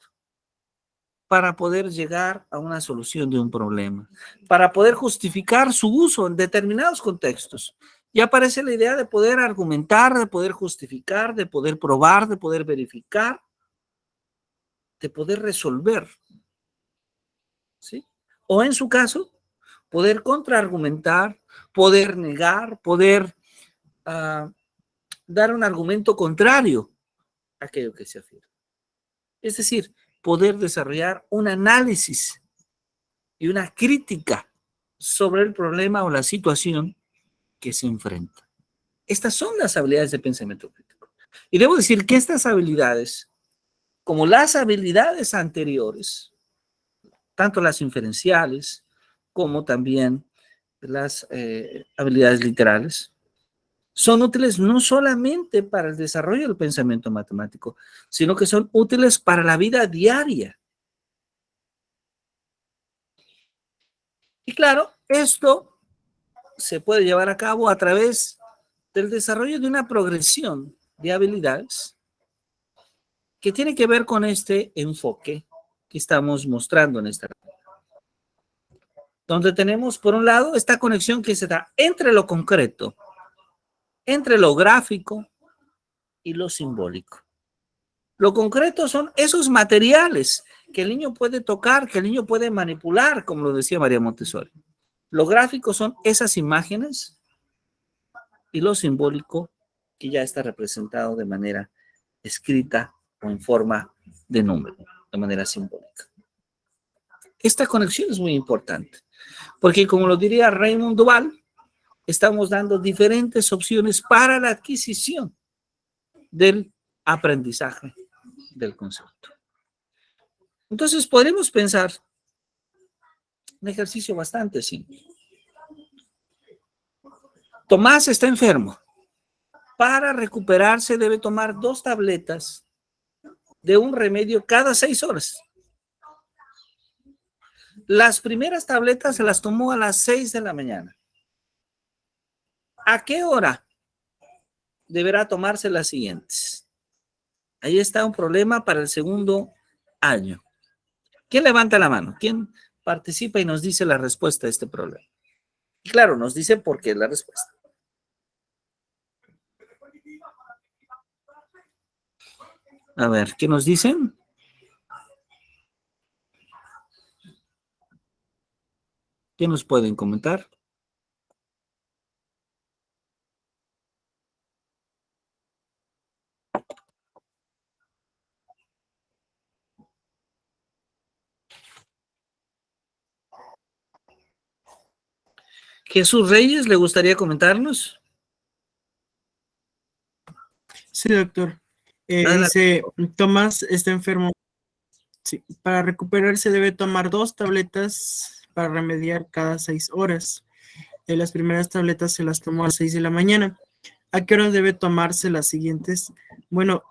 para poder llegar a una solución de un problema, para poder justificar su uso en determinados contextos. Ya aparece la idea de poder argumentar, de poder justificar, de poder probar, de poder verificar, de poder resolver, ¿sí? O en su caso, poder contraargumentar, poder negar, poder dar un argumento contrario a aquello que se afirma. Es decir, poder desarrollar un análisis y una crítica sobre el problema o la situación que se enfrenta. Estas son las habilidades de pensamiento crítico. Y debo decir que estas habilidades, como las habilidades anteriores, tanto las inferenciales como también las habilidades literales, son útiles no solamente para el desarrollo del pensamiento matemático, sino que son útiles para la vida diaria. Y claro, esto se puede llevar a cabo a través del desarrollo de una progresión de habilidades que tiene que ver con este enfoque que estamos mostrando en esta, donde tenemos, por un lado, esta conexión que se da entre lo concreto, entre lo gráfico y lo simbólico. Lo concreto son esos materiales que el niño puede tocar, que el niño puede manipular, como lo decía María Montessori. Lo gráfico son esas imágenes y lo simbólico que ya está representado de manera escrita o en forma de número, de manera simbólica. Esta conexión es muy importante, porque como lo diría Raymond Duval, estamos dando diferentes opciones para la adquisición del aprendizaje del concepto. Entonces podremos pensar un ejercicio bastante simple. Tomás está enfermo. Para recuperarse debe tomar 2 tabletas de un remedio cada 6 horas. Las primeras tabletas se las tomó a las 6 de la mañana. ¿A qué hora deberá tomarse las siguientes? Ahí está un problema para el segundo año. ¿Quién levanta la mano? ¿Quién participa y nos dice la respuesta a este problema? Y claro, nos dice por qué es la respuesta. A ver, ¿qué nos dicen? ¿Qué nos pueden comentar? Jesús Reyes, ¿le gustaría comentarnos? Sí, doctor. Dice, Tomás está enfermo. Sí, para recuperarse debe tomar 2 tabletas para remediar cada 6 horas. Las primeras tabletas se las tomó a las 6 de la mañana. ¿A qué horas debe tomarse las siguientes? Bueno,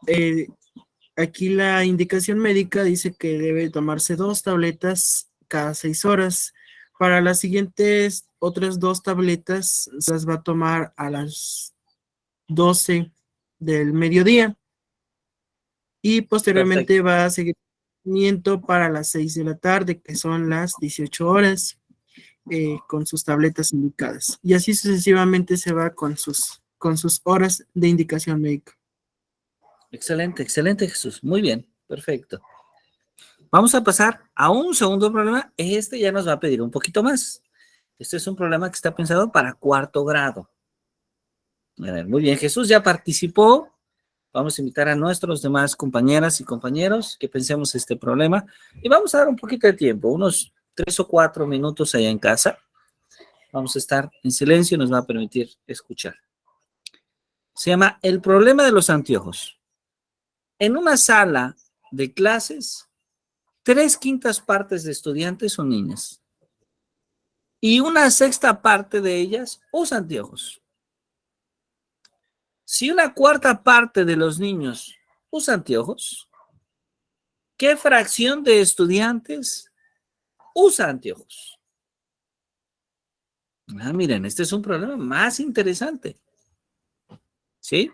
aquí la indicación médica dice que debe tomarse 2 tabletas cada 6 horas. Para las siguientes otras 2 tabletas se las va a tomar a las 12 del mediodía. Y posteriormente Perfecto. va a seguir para las 6 de la tarde, que son las 18 horas, con sus tabletas indicadas. Y así sucesivamente se va con sus horas de indicación médica. Excelente, excelente, Jesús. Muy bien, perfecto. Vamos a pasar a un segundo problema. Este ya nos va a pedir un poquito más. Este es un problema que está pensado para 4º grado. A ver, muy bien, Jesús ya participó. Vamos a invitar a nuestros demás compañeras y compañeros que pensemos este problema. Y vamos a dar un poquito de tiempo, unos 3 o 4 minutos allá en casa. Vamos a estar en silencio y nos va a permitir escuchar. Se llama El problema de los anteojos. En una sala de clases, 3/5 partes de estudiantes son niñas y 1/6 parte de ellas usa anteojos. Si 1/4 parte de los niños usa anteojos, ¿qué fracción de estudiantes usa anteojos? Miren, este es un problema más interesante. ¿Sí?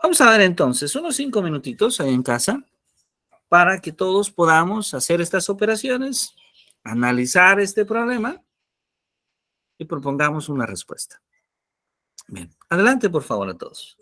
Vamos a ver entonces unos 5 minutitos ahí en casa para que todos podamos hacer estas operaciones, analizar este problema y propongamos una respuesta. Bien, adelante por favor a todos.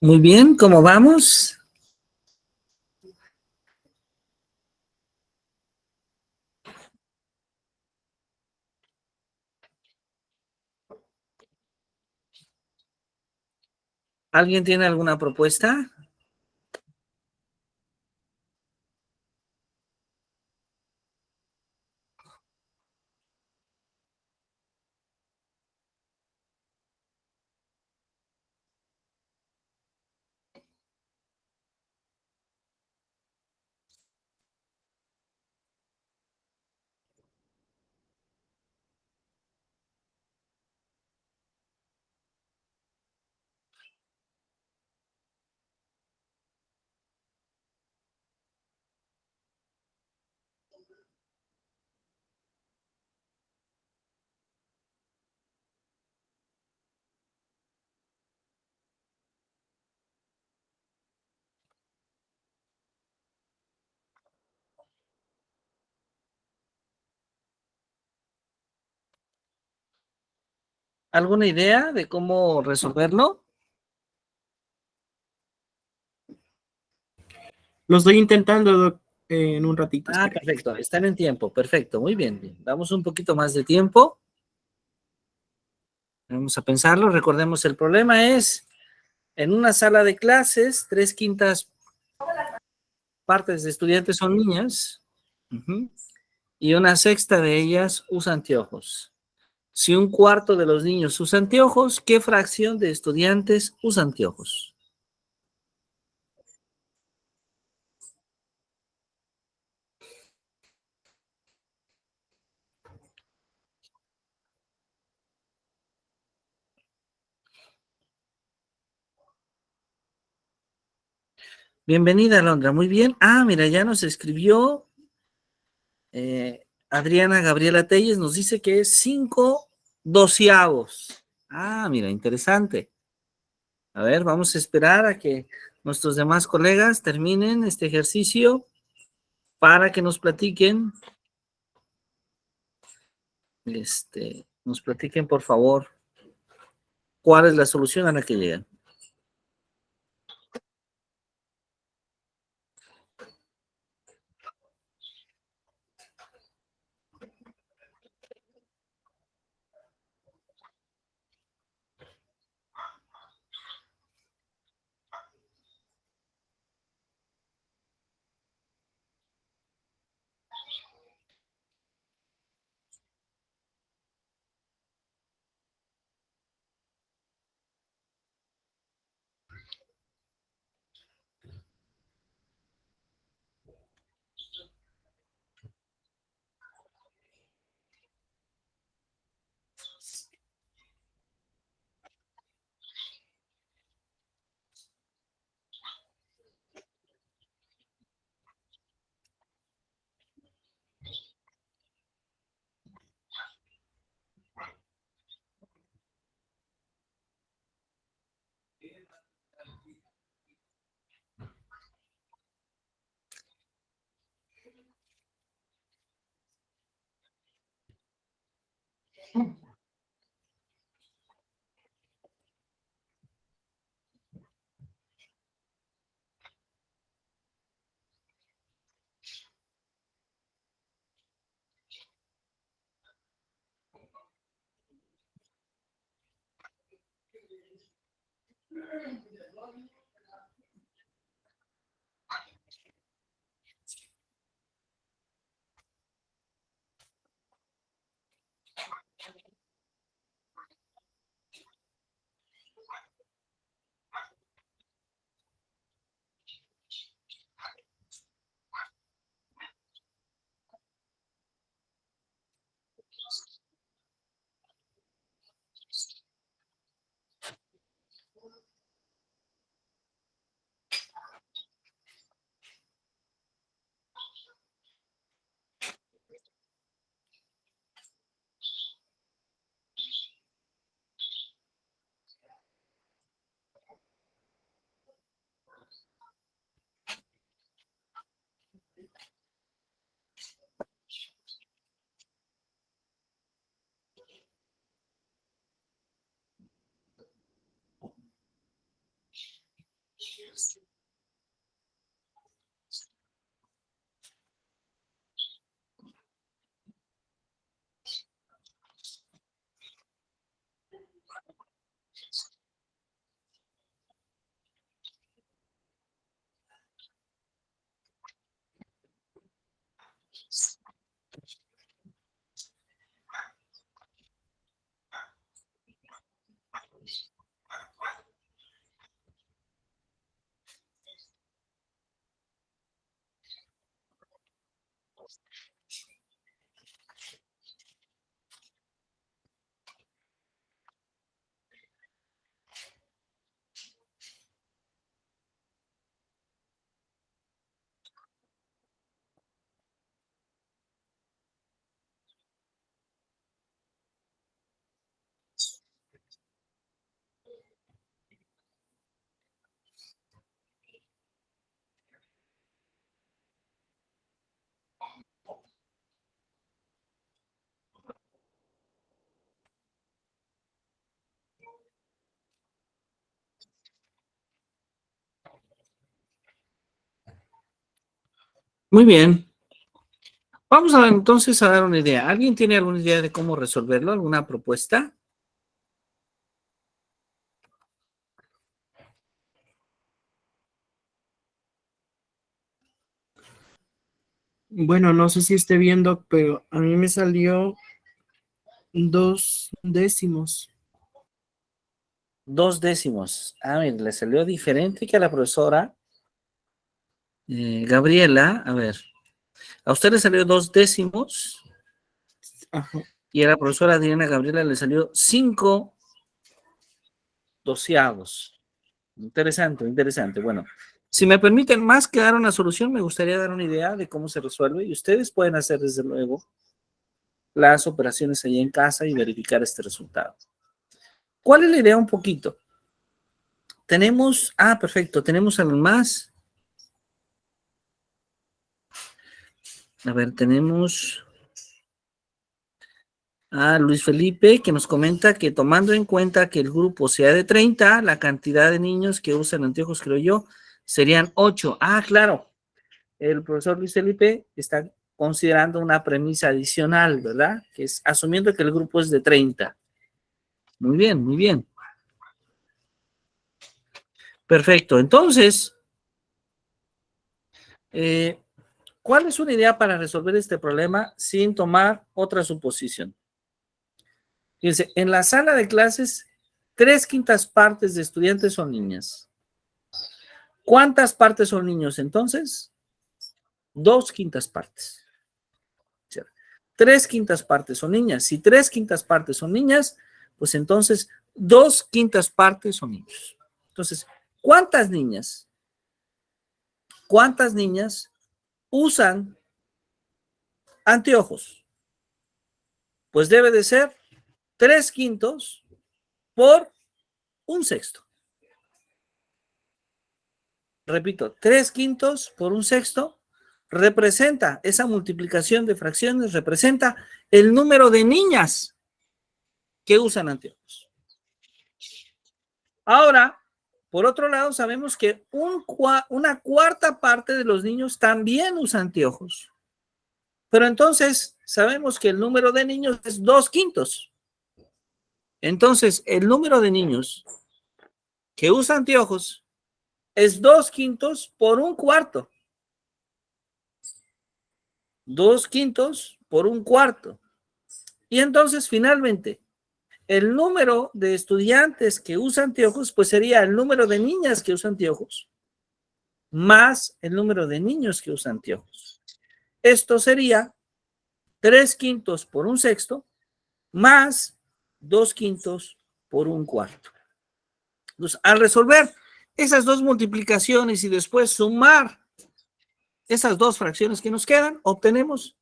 Muy bien, ¿cómo vamos? ¿Alguien tiene alguna propuesta? ¿Alguna idea de cómo resolverlo? Lo estoy intentando, Doc, en un ratito. Ah, Espera. perfecto, están en tiempo, perfecto, muy bien, bien. Damos un poquito más de tiempo. Vamos a pensarlo, recordemos el problema es, en una sala de clases, 3/5 partes de estudiantes son niñas, y 1/6 de ellas usa anteojos. Si 1/4 de los niños usa anteojos, ¿qué fracción de estudiantes usa anteojos? Bienvenida, Alondra, muy bien. Ah, mira, ya nos escribió Adriana Gabriela Telles, nos dice que es 5/12. Ah, mira, interesante. A ver, vamos a esperar a que nuestros demás colegas terminen este ejercicio para que nos platiquen, nos platiquen, por favor, cuál es la solución a la que llegan. Muy bien. Vamos a entonces a dar una idea. ¿Alguien tiene alguna idea de cómo resolverlo? ¿Alguna propuesta? Bueno, no sé si esté viendo, pero a mí me salió 2 décimos. 2 décimos. Ah, mire, le salió diferente que a la profesora Gabriela. A ver, a usted le salió 2 décimos Ajá. y a la profesora Adriana Gabriela le salió 5/12. Interesante, interesante. Bueno, si me permiten más que dar una solución, me gustaría dar una idea de cómo se resuelve y ustedes pueden hacer desde luego las operaciones allí en casa y verificar este resultado. ¿Cuál es la idea un poquito? Tenemos, perfecto, tenemos algo más. A ver, tenemos a Luis Felipe que nos comenta que tomando en cuenta que el grupo sea de 30, la cantidad de niños que usan anteojos, creo yo, serían 8. Claro, el profesor Luis Felipe está considerando una premisa adicional, ¿verdad? Que es asumiendo que el grupo es de 30. Muy bien, muy bien. Perfecto. Entonces, ¿cuál es una idea para resolver este problema sin tomar otra suposición? Fíjense, en la sala de clases, 3/5 de estudiantes son niñas. ¿Cuántas partes son niños entonces? 2/5. 3/5 son niñas. Si 3/5 son niñas, pues entonces 2/5 son niños. Entonces, ¿cuántas niñas usan anteojos? Pues debe de ser 3/5 por 1/6. Repito, 3/5 por 1/6 representa, esa multiplicación de fracciones representa el número de niñas que usan anteojos. Ahora, por otro lado, sabemos que una cuarta parte de los niños también usan anteojos. Pero entonces sabemos que el número de niños es 2/5. Entonces, el número de niños que usan anteojos es 2/5 por 1/4. 2/5 por 1/4. Y entonces, finalmente, el número de estudiantes que usan anteojos, pues sería el número de niñas que usan anteojos, más el número de niños que usan anteojos. Esto sería 3/5 por 1/6, más 2/5 por 1/4. Entonces, al resolver esas dos multiplicaciones y después sumar esas dos fracciones que nos quedan, obtenemos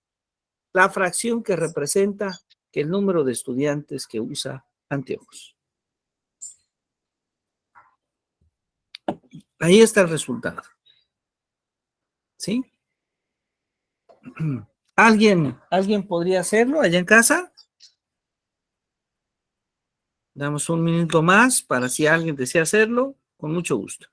la fracción que representa el número de estudiantes que usa anteojos. Ahí está el resultado. ¿Sí? ¿Alguien podría hacerlo allá en casa? Damos un minuto más para si alguien desea hacerlo, con mucho gusto.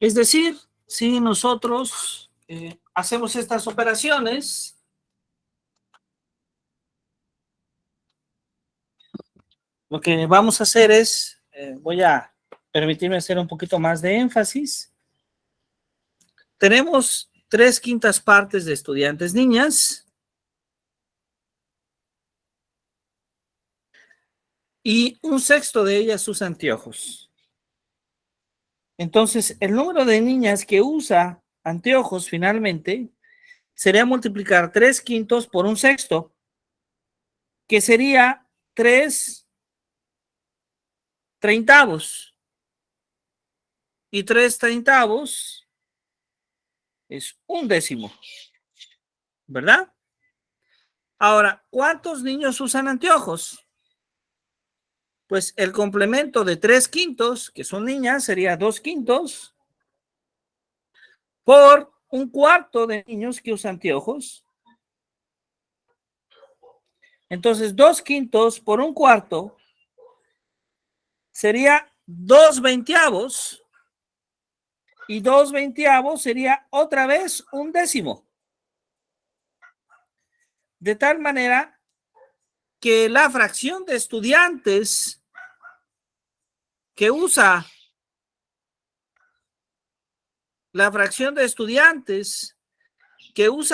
Es decir, si nosotros hacemos estas operaciones, lo que vamos a hacer es, voy a permitirme hacer un poquito más de énfasis. Tenemos 3/5 partes de estudiantes niñas y 1/6 de ellas usa anteojos. Entonces, el número de niñas que usa anteojos finalmente sería multiplicar 3/5 por 1/6, que sería 3/30. Y 3/30 es 1/10, ¿verdad? Ahora, ¿cuántos niños usan anteojos? Pues el complemento de 3/5, que son niñas, sería 2/5 por 1/4 de niños que usan anteojos. Entonces, 2/5 por 1/4 sería 2/20, y 2/20 sería otra vez 1/10. De tal manera que la fracción de estudiantes que usa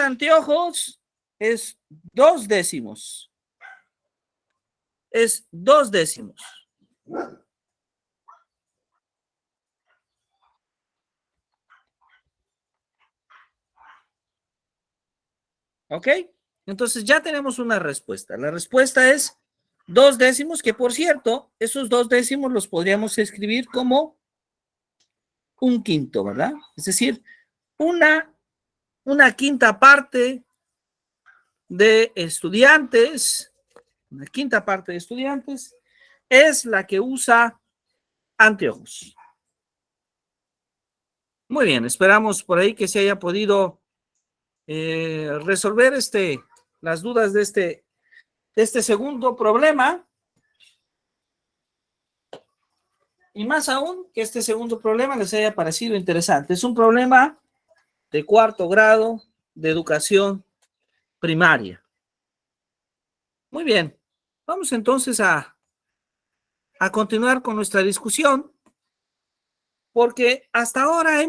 anteojos es 2/10. Es 2/10. ¿Ok? Entonces ya tenemos una respuesta. La respuesta es 2/10, que por cierto, esos 2/10 los podríamos escribir como un quinto, ¿verdad? Es decir, una quinta parte de estudiantes, una quinta parte de estudiantes es la que usa anteojos. Muy bien, esperamos por ahí que se haya podido resolver las dudas de este segundo problema. Y más aún que este segundo problema les haya parecido interesante. Es un problema de cuarto grado de educación primaria. Muy bien, vamos entonces a continuar con nuestra discusión, porque hasta ahora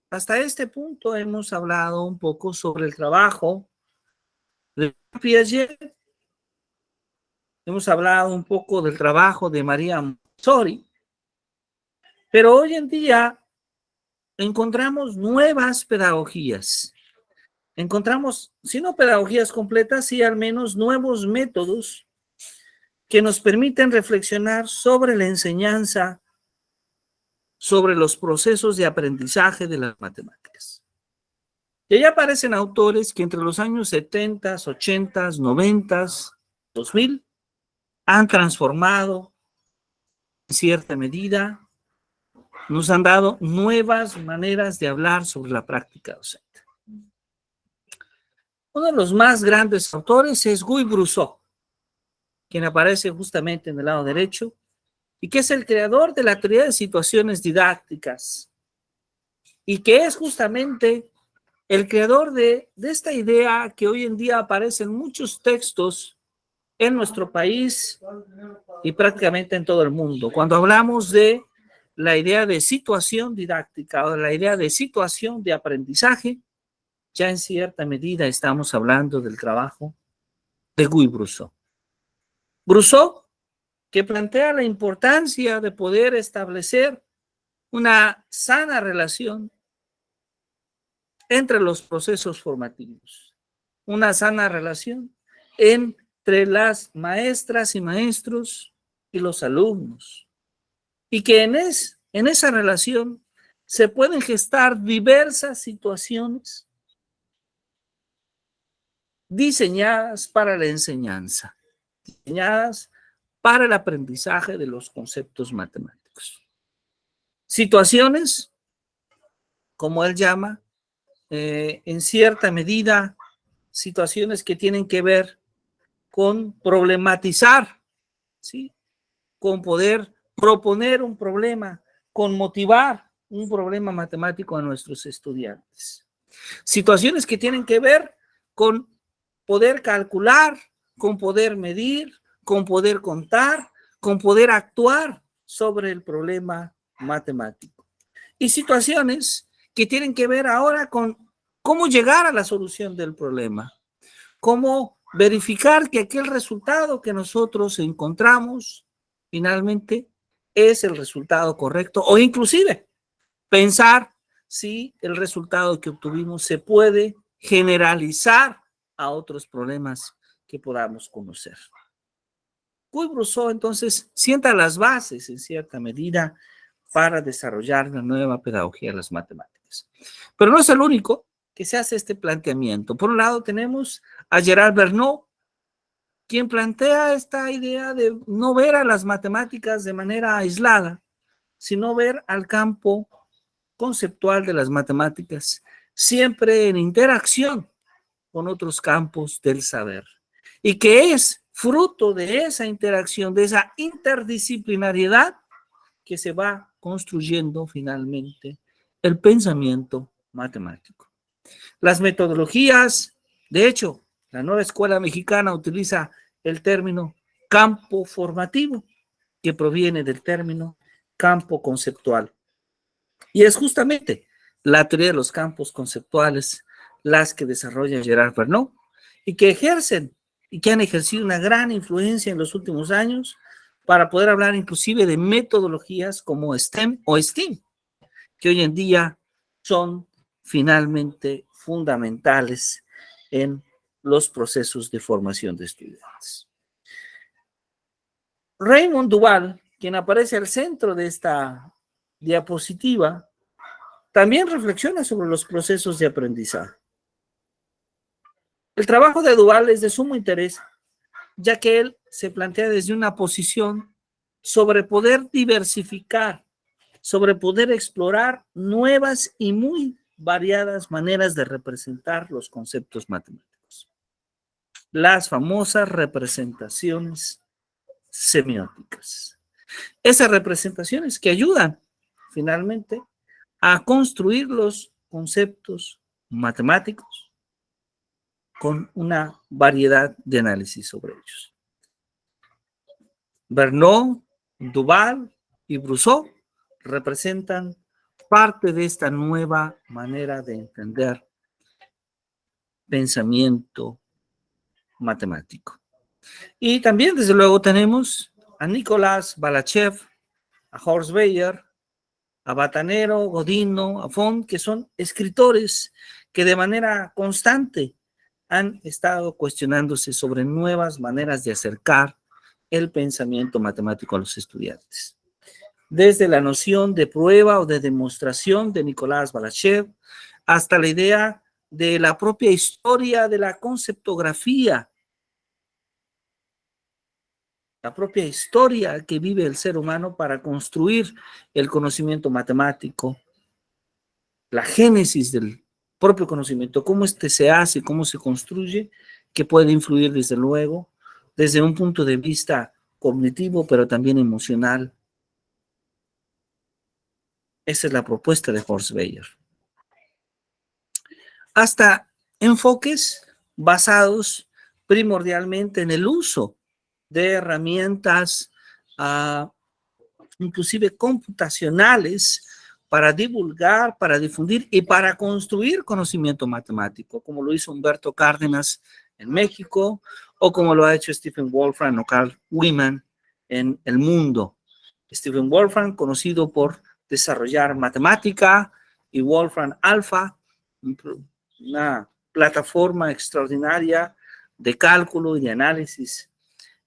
hasta este punto hemos hablado un poco sobre el trabajo de Piaget, hemos hablado un poco del trabajo de María Montessori, pero hoy en día encontramos nuevas pedagogías. Encontramos, si no pedagogías completas, sí al menos nuevos métodos que nos permiten reflexionar sobre la enseñanza, sobre los procesos de aprendizaje de las matemáticas. Y ahí aparecen autores que entre los años 70, 80, 90, 2000 han transformado en cierta medida, nos han dado nuevas maneras de hablar sobre la práctica docente. Uno de los más grandes autores es Guy Brousseau, quien aparece justamente en el lado derecho, y que es el creador de la teoría de situaciones didácticas, y que es justamente el creador de esta idea que hoy en día aparece en muchos textos en nuestro país y prácticamente en todo el mundo. Cuando hablamos de la idea de situación didáctica o la idea de situación de aprendizaje, ya en cierta medida estamos hablando del trabajo de Guy Brousseau. Brousseau, que plantea la importancia de poder establecer una sana relación entre los procesos formativos, una sana relación entre las maestras y maestros y los alumnos, y que en esa relación se pueden gestar diversas situaciones diseñadas para la enseñanza, diseñadas para el aprendizaje de los conceptos matemáticos. Situaciones, como él llama, en cierta medida, situaciones que tienen que ver con problematizar, ¿sí? Con poder proponer un problema, con motivar un problema matemático a nuestros estudiantes. Situaciones que tienen que ver con poder calcular, con poder medir, con poder contar, con poder actuar sobre el problema matemático. Y situaciones que tienen que ver ahora con cómo llegar a la solución del problema, cómo verificar que aquel resultado que nosotros encontramos finalmente es el resultado correcto, o inclusive pensar si el resultado que obtuvimos se puede generalizar a otros problemas que podamos conocer. Guy Brousseau entonces sienta las bases en cierta medida para desarrollar una nueva pedagogía de las matemáticas. Pero no es el único que se hace este planteamiento. Por un lado tenemos a Gerard Bernot, quien plantea esta idea de no ver a las matemáticas de manera aislada, sino ver al campo conceptual de las matemáticas siempre en interacción con otros campos del saber, y que es fruto de esa interacción, de esa interdisciplinariedad, que se va construyendo finalmente el pensamiento matemático. Las metodologías, de hecho, la nueva escuela mexicana utiliza el término campo formativo, que proviene del término campo conceptual. Y es justamente la teoría de los campos conceptuales las que desarrolla Gerard Bernot y que ejercen y que han ejercido una gran influencia en los últimos años para poder hablar inclusive de metodologías como STEM o STEAM, que hoy en día son finalmente fundamentales en los procesos de formación de estudiantes. Raymond Duval, quien aparece al centro de esta diapositiva también reflexiona sobre los procesos de aprendizaje. El trabajo de Duval es de sumo interés, ya que él se plantea desde una posición sobre poder diversificar, sobre poder explorar nuevas y muy variadas maneras de representar los conceptos matemáticos. Las famosas representaciones semióticas. Esas representaciones que ayudan finalmente a construir los conceptos matemáticos con una variedad de análisis sobre ellos. Bernoulli, Duval y Brousseau representan parte de esta nueva manera de entender pensamiento matemático. Y también, desde luego, tenemos a Nicolás Balachev, a Horst Beyer, a Batanero, Godino, a Font, que son escritores que de manera constante han estado cuestionándose sobre nuevas maneras de acercar el pensamiento matemático a los estudiantes. Desde la noción de prueba o de demostración de Nicolás Balachev hasta la idea de la propia historia de la conceptografía, la propia historia que vive el ser humano para construir el conocimiento matemático, la génesis del propio conocimiento, cómo este se hace, cómo se construye, que puede influir desde luego desde un punto de vista cognitivo, pero también emocional. Esa es la propuesta de Horst Beyer. Hasta enfoques basados primordialmente en el uso de herramientas inclusive computacionales para divulgar, para difundir y para construir conocimiento matemático, como lo hizo Humberto Cárdenas en México, o como lo ha hecho Stephen Wolfram o Carl Wieman en el mundo. Stephen Wolfram, conocido por desarrollar matemática, y Wolfram Alpha, una plataforma extraordinaria de cálculo y de análisis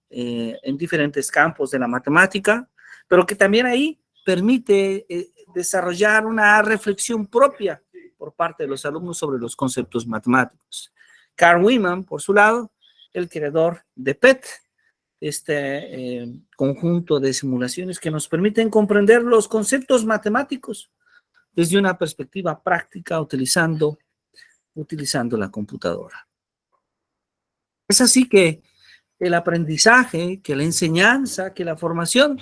en diferentes campos de la matemática, pero que también ahí permite desarrollar una reflexión propia por parte de los alumnos sobre los conceptos matemáticos. Carl Wieman, por su lado, el creador de PET, este conjunto de simulaciones que nos permiten comprender los conceptos matemáticos desde una perspectiva práctica utilizando la computadora. Es así que el aprendizaje, que la enseñanza, que la formación,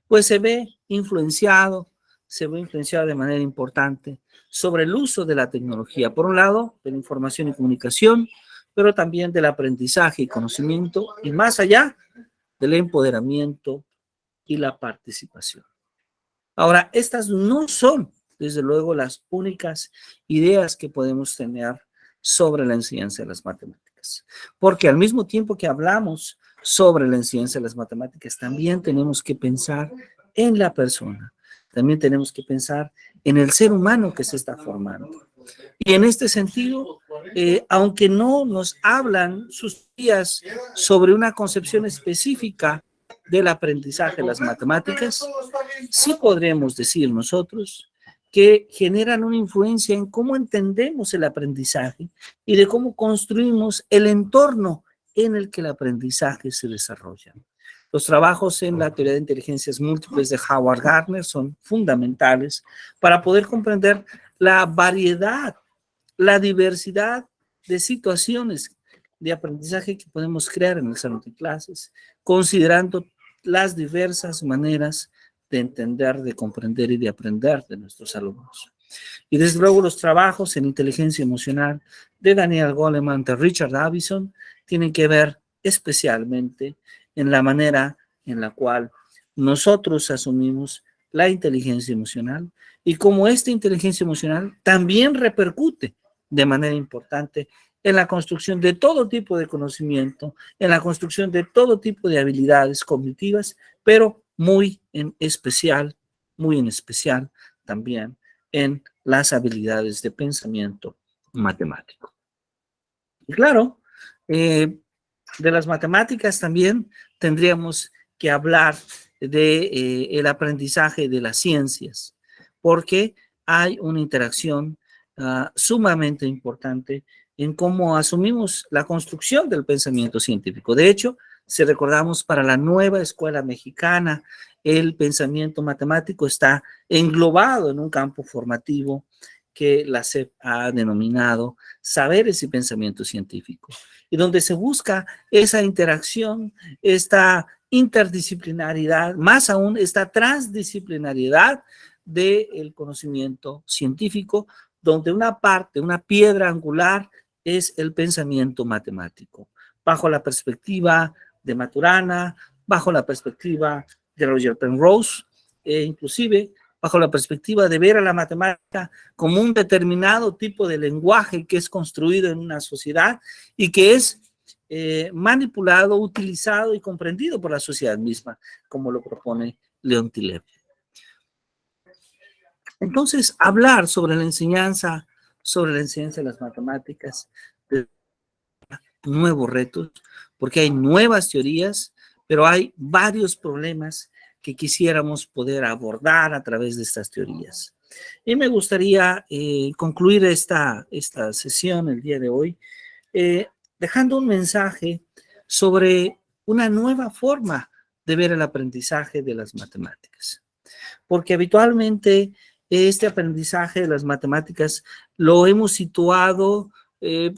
pues se ve influenciado de manera importante sobre el uso de la tecnología, por un lado, de la información y comunicación, pero también del aprendizaje y conocimiento, y más allá, del empoderamiento y la participación. Ahora, estas no son, desde luego, las únicas ideas que podemos tener sobre la enseñanza de las matemáticas, porque al mismo tiempo que hablamos sobre la enseñanza de las matemáticas, también tenemos que pensar en la persona, también tenemos que pensar en el ser humano que se está formando. Y en este sentido, aunque no nos hablan sus guías sobre una concepción específica del aprendizaje de las matemáticas, sí podremos decir nosotros que generan una influencia en cómo entendemos el aprendizaje y de cómo construimos el entorno en el que el aprendizaje se desarrolla. Los trabajos en la teoría de inteligencias múltiples de Howard Gardner son fundamentales para poder comprender la variedad, la diversidad de situaciones de aprendizaje que podemos crear en el salón de clases, considerando las diversas maneras de entender, de comprender y de aprender de nuestros alumnos. Y desde luego los trabajos en inteligencia emocional de Daniel Goleman, de Richard Davidson, tienen que ver especialmente en la manera en la cual nosotros asumimos la inteligencia emocional y cómo esta inteligencia emocional también repercute de manera importante en la construcción de todo tipo de conocimiento, en la construcción de todo tipo de habilidades cognitivas, pero muy en especial también en las habilidades de pensamiento matemático. Y claro, de las matemáticas también tendríamos que hablar de el aprendizaje de las ciencias. porque hay una interacción sumamente importante en cómo asumimos la construcción del pensamiento científico. De hecho, si recordamos para la nueva escuela mexicana, el pensamiento matemático está englobado en un campo formativo que la SEP ha denominado saberes y pensamiento científico, y donde se busca esa interacción, esta interdisciplinaridad, más aún esta transdisciplinariedad del conocimiento científico, donde una parte, una piedra angular es el pensamiento matemático, bajo la perspectiva de Maturana, bajo la perspectiva de Roger Penrose, inclusive bajo la perspectiva de ver a la matemática como un determinado tipo de lenguaje que es construido en una sociedad y que es manipulado, utilizado y comprendido por la sociedad misma, como lo propone Leon Tilley. Entonces, hablar sobre la enseñanza de las matemáticas, de nuevos retos, porque hay nuevas teorías, pero hay varios problemas que quisiéramos poder abordar a través de estas teorías. Y me gustaría concluir esta sesión el día de hoy dejando un mensaje sobre una nueva forma de ver el aprendizaje de las matemáticas. Porque habitualmente este aprendizaje de las matemáticas lo hemos situado,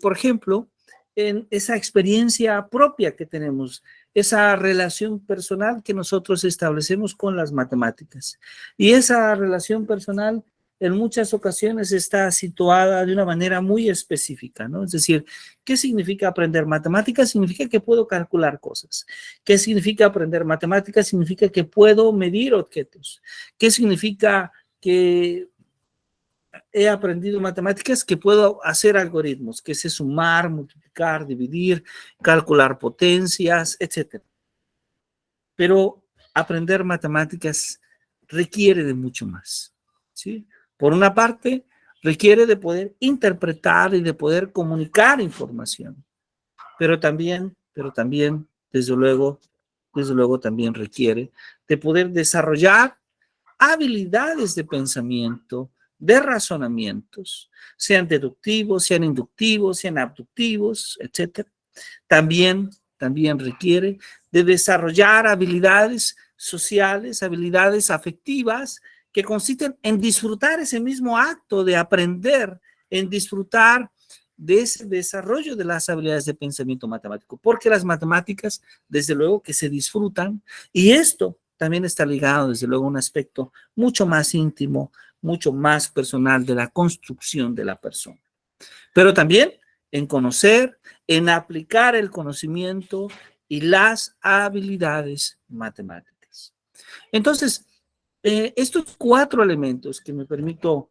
por ejemplo, en esa experiencia propia que tenemos, esa relación personal que nosotros establecemos con las matemáticas. Y esa relación personal en muchas ocasiones está situada de una manera muy específica, ¿no? Es decir, ¿qué significa aprender matemáticas? Significa que puedo calcular cosas. ¿Qué significa aprender matemáticas? Significa que puedo medir objetos. ¿Qué significa que he aprendido matemáticas? Que puedo hacer algoritmos, que sé sumar, multiplicar, dividir, calcular potencias, etc. Pero aprender matemáticas requiere de mucho más, ¿sí? Por una parte, requiere de poder interpretar y de poder comunicar información, pero también, desde luego, también requiere de poder desarrollar habilidades de pensamiento, de razonamientos, sean deductivos, sean inductivos, sean abductivos, etcétera. También requiere de desarrollar habilidades sociales, habilidades afectivas, que consisten en disfrutar ese mismo acto de aprender, en disfrutar de ese desarrollo de las habilidades de pensamiento matemático, porque las matemáticas, desde luego, que se disfrutan, y esto también está ligado, desde luego, a un aspecto mucho más íntimo, mucho más personal de la construcción de la persona. Pero también en conocer, en aplicar el conocimiento y las habilidades matemáticas. Entonces, estos 4 elementos que me permito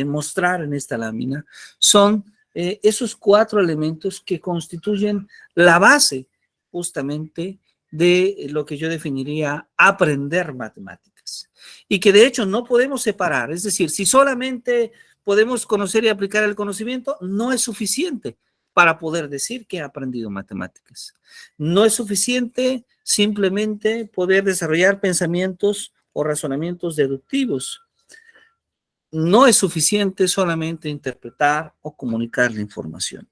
mostrar en esta lámina son esos 4 elementos que constituyen la base justamente de lo que yo definiría aprender matemáticas. Y que de hecho no podemos separar, es decir, si solamente podemos conocer y aplicar el conocimiento, no es suficiente para poder decir que he aprendido matemáticas. No es suficiente simplemente poder desarrollar pensamientos o razonamientos deductivos. No es suficiente solamente interpretar o comunicar la información.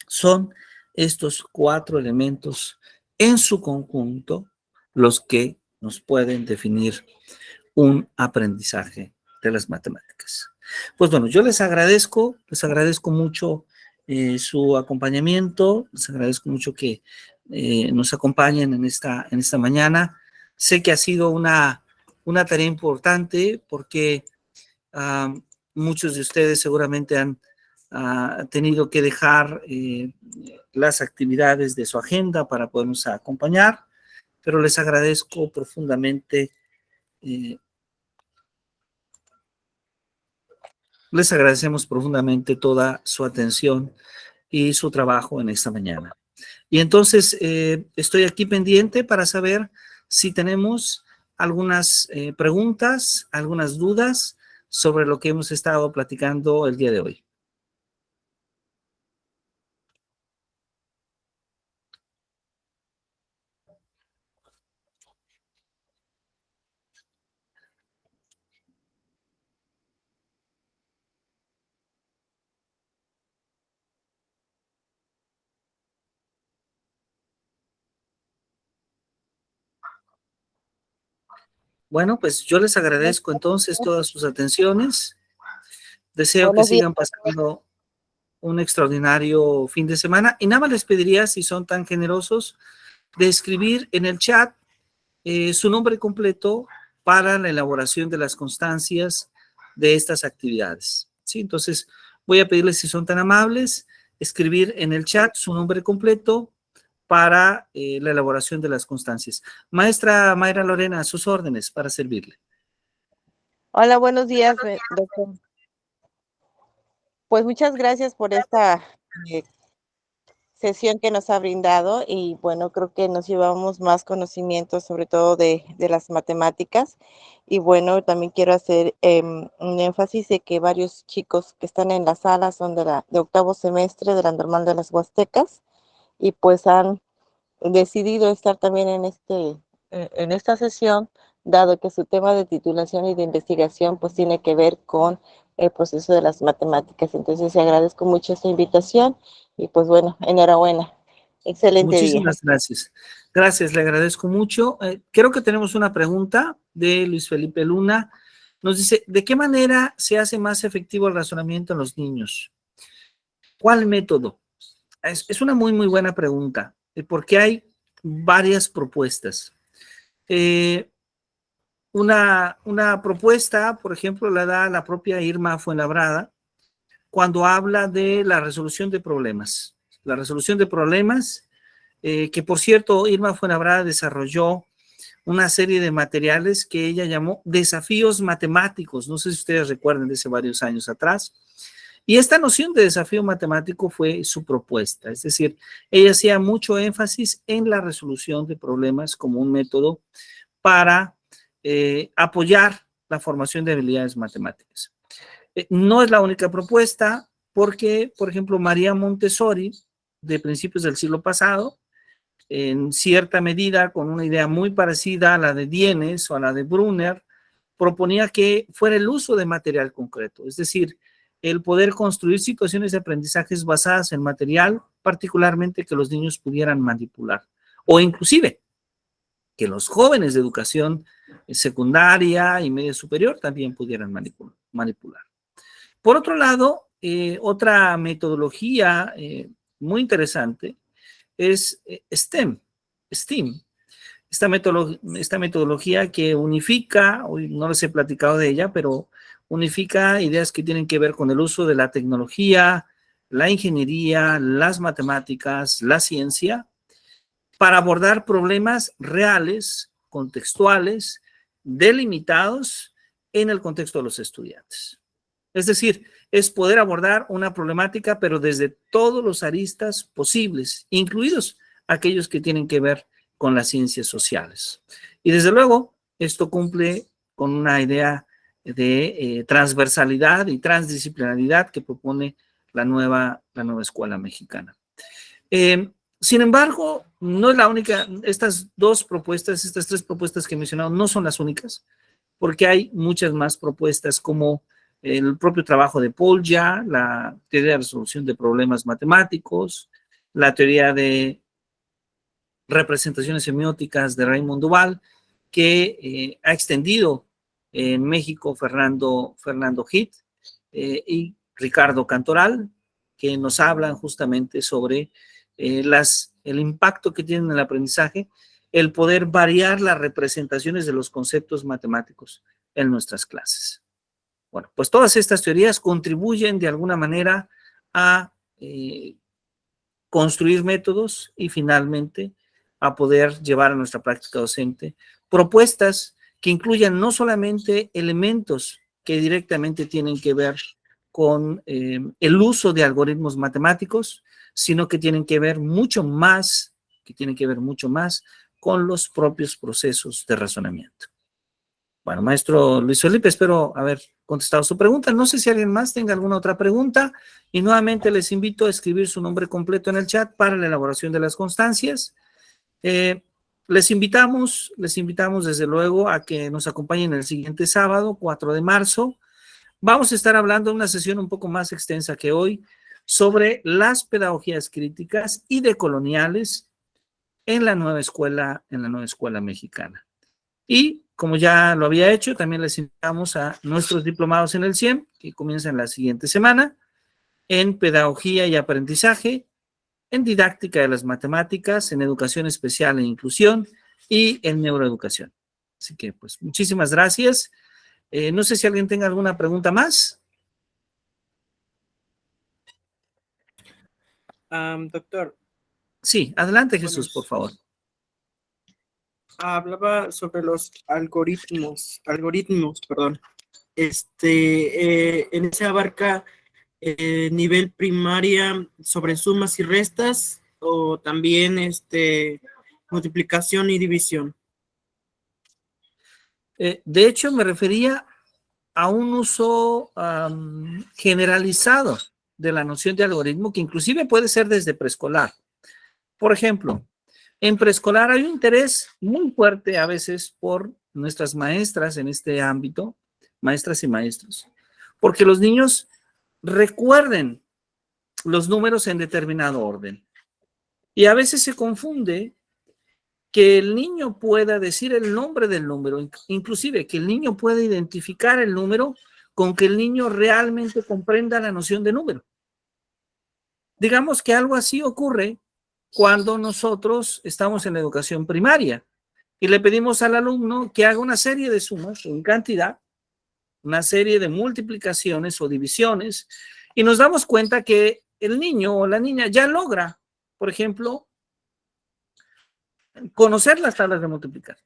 Son estos 4 elementos en su conjunto los que nos pueden definir un aprendizaje de las matemáticas. Pues bueno, yo les agradezco mucho su acompañamiento, les agradezco mucho que nos acompañen en esta mañana. Sé que ha sido una tarea importante porque muchos de ustedes seguramente han tenido que dejar las actividades de su agenda para podernos acompañar, pero les agradezco profundamente les agradecemos profundamente toda su atención y su trabajo en esta mañana. Y entonces estoy aquí pendiente para saber si tenemos algunas preguntas, algunas dudas sobre lo que hemos estado platicando el día de hoy. Bueno, pues yo les agradezco entonces todas sus atenciones. Deseo que Buenos días. sigan pasando un extraordinario fin de semana. Y nada más les pediría, si son tan generosos, de escribir en el chat su nombre completo para la elaboración de las constancias de estas actividades. ¿Sí? Entonces, voy a pedirles, si son tan amables, escribir en el chat su nombre completo para la elaboración de las constancias. Maestra Mayra Lorena, a sus órdenes para servirle. Hola, buenos días, doctor. Pues muchas gracias por esta eh, sesión que nos ha brindado y bueno, creo que nos llevamos más conocimiento sobre todo de las matemáticas y bueno, también quiero hacer un énfasis de que varios chicos que están en la sala son de octavo semestre de la Normal de las Huastecas y pues han decidido estar también en esta sesión, dado que su tema de titulación y de investigación pues tiene que ver con el proceso de las matemáticas. Entonces, agradezco mucho esta invitación y pues bueno, enhorabuena. Excelente día. Muchísimas gracias. Gracias, le agradezco mucho. Creo que tenemos una pregunta de Luis Felipe Luna. Nos dice, ¿de qué manera se hace más efectivo el razonamiento en los niños? ¿Cuál método? Es una muy, muy buena pregunta, porque hay varias propuestas. Una propuesta, por ejemplo, la da la propia Irma Fuenlabrada cuando habla de la resolución de problemas. La resolución de problemas, que por cierto, Irma Fuenlabrada desarrolló una serie de materiales que ella llamó desafíos matemáticos. No sé si ustedes recuerdan de hace varios años atrás. Y esta noción de desafío matemático fue su propuesta. Es decir, ella hacía mucho énfasis en la resolución de problemas como un método para apoyar la formación de habilidades matemáticas. No es la única propuesta porque, por ejemplo, María Montessori, de principios del siglo pasado, en cierta medida, con una idea muy parecida a la de Dienes o a la de Brunner, proponía que fuera el uso de material concreto, es decir, el poder construir situaciones de aprendizajes basadas en material, particularmente que los niños pudieran manipular, o inclusive que los jóvenes de educación secundaria y media superior también pudieran manipular. Por otro lado, otra metodología muy interesante es STEM. Esta metodología que unifica, hoy no les he platicado de ella, pero unifica ideas que tienen que ver con el uso de la tecnología, la ingeniería, las matemáticas, la ciencia, para abordar problemas reales, contextuales, delimitados en el contexto de los estudiantes. Es decir, es poder abordar una problemática, pero desde todos los aristas posibles, incluidos aquellos que tienen que ver con las ciencias sociales. Y desde luego, esto cumple con una idea de transversalidad y transdisciplinaridad que propone la nueva escuela mexicana. Sin embargo, no es la única, estas tres propuestas que he mencionado no son las únicas, porque hay muchas más propuestas como el propio trabajo de Polya, la teoría de resolución de problemas matemáticos, la teoría de representaciones semióticas de Raymond Duval, que ha extendido en México Fernando Hitt y Ricardo Cantoral, que nos hablan justamente sobre el impacto que tiene en el aprendizaje el poder variar las representaciones de los conceptos matemáticos en nuestras clases. Bueno, pues todas estas teorías contribuyen de alguna manera a construir métodos y finalmente a poder llevar a nuestra práctica docente propuestas que incluyan no solamente elementos que directamente tienen que ver con el uso de algoritmos matemáticos, sino que tienen que ver mucho más con los propios procesos de razonamiento. Bueno, maestro Luis Felipe, espero haber contestado su pregunta. No sé si alguien más tenga alguna otra pregunta y nuevamente les invito a escribir su nombre completo en el chat para la elaboración de las constancias. Les invitamos desde luego a que nos acompañen el siguiente sábado, 4 de marzo. Vamos a estar hablando de una sesión un poco más extensa que hoy sobre las pedagogías críticas y decoloniales en la nueva escuela mexicana. Y como ya lo había hecho, también les invitamos a nuestros diplomados en el CIEM, que comienzan la siguiente semana, en Pedagogía y Aprendizaje, en Didáctica de las Matemáticas, en Educación Especial e Inclusión y en Neuroeducación. Así que, pues, muchísimas gracias. No sé si alguien tenga alguna pregunta más. Doctor, Sí, adelante, Jesús, por favor. hablaba sobre los algoritmos, perdón. En ese abarca nivel primaria sobre sumas y restas o también multiplicación y división. De hecho, me refería a un uso generalizado de la noción de algoritmo, que inclusive puede ser desde preescolar. Por ejemplo, en preescolar hay un interés muy fuerte a veces por nuestras maestras en este ámbito, maestras y maestros, porque los niños recuerden los números en determinado orden. Y a veces se confunde que el niño pueda decir el nombre del número, inclusive que el niño pueda identificar el número con que el niño realmente comprenda la noción de número. Digamos que algo así ocurre cuando nosotros estamos en la educación primaria y le pedimos al alumno que haga una serie de sumas en cantidad, una serie de multiplicaciones o divisiones, y nos damos cuenta que el niño o la niña ya logra, por ejemplo, conocer las tablas de multiplicar.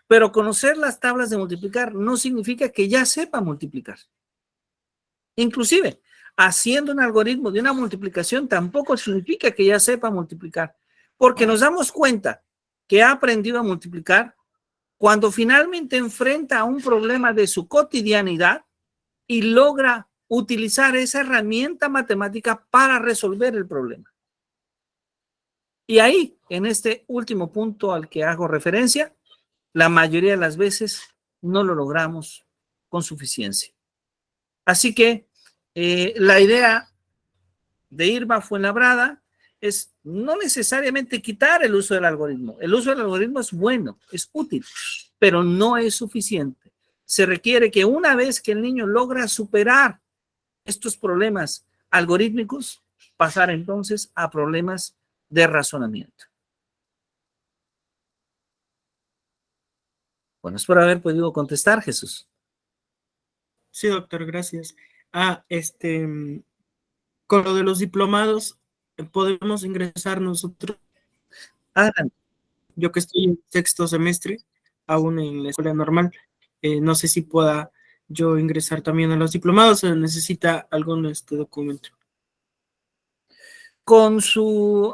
Pero conocer las tablas de multiplicar no significa que ya sepa multiplicar. Inclusive, haciendo un algoritmo de una multiplicación tampoco significa que ya sepa multiplicar, porque nos damos cuenta que ha aprendido a multiplicar cuando finalmente enfrenta a un problema de su cotidianidad y logra utilizar esa herramienta matemática para resolver el problema. Y ahí, en este último punto al que hago referencia, la mayoría de las veces no lo logramos con suficiencia. Así que la idea de Irma Fuenlabrada es no necesariamente quitar el uso del algoritmo. El uso del algoritmo es bueno, es útil, pero no es suficiente. Se requiere que una vez que el niño logra superar estos problemas algorítmicos, pasar entonces a problemas de razonamiento. Bueno, espero haber podido contestar, Jesús. Sí, doctor, gracias. Con lo de los diplomados, ¿podemos ingresar nosotros? Adelante. Yo que estoy en sexto semestre, aún en la escuela normal, no sé si pueda yo ingresar también a los diplomados o necesita algún documento. Con su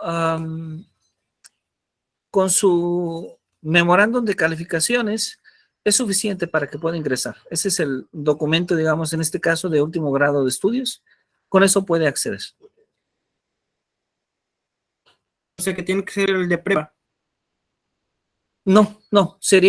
memorándum de calificaciones es suficiente para que pueda ingresar. Ese es el documento, digamos, en este caso de último grado de estudios. Con eso puede acceder. O sea que tiene que ser el de prueba. No, sería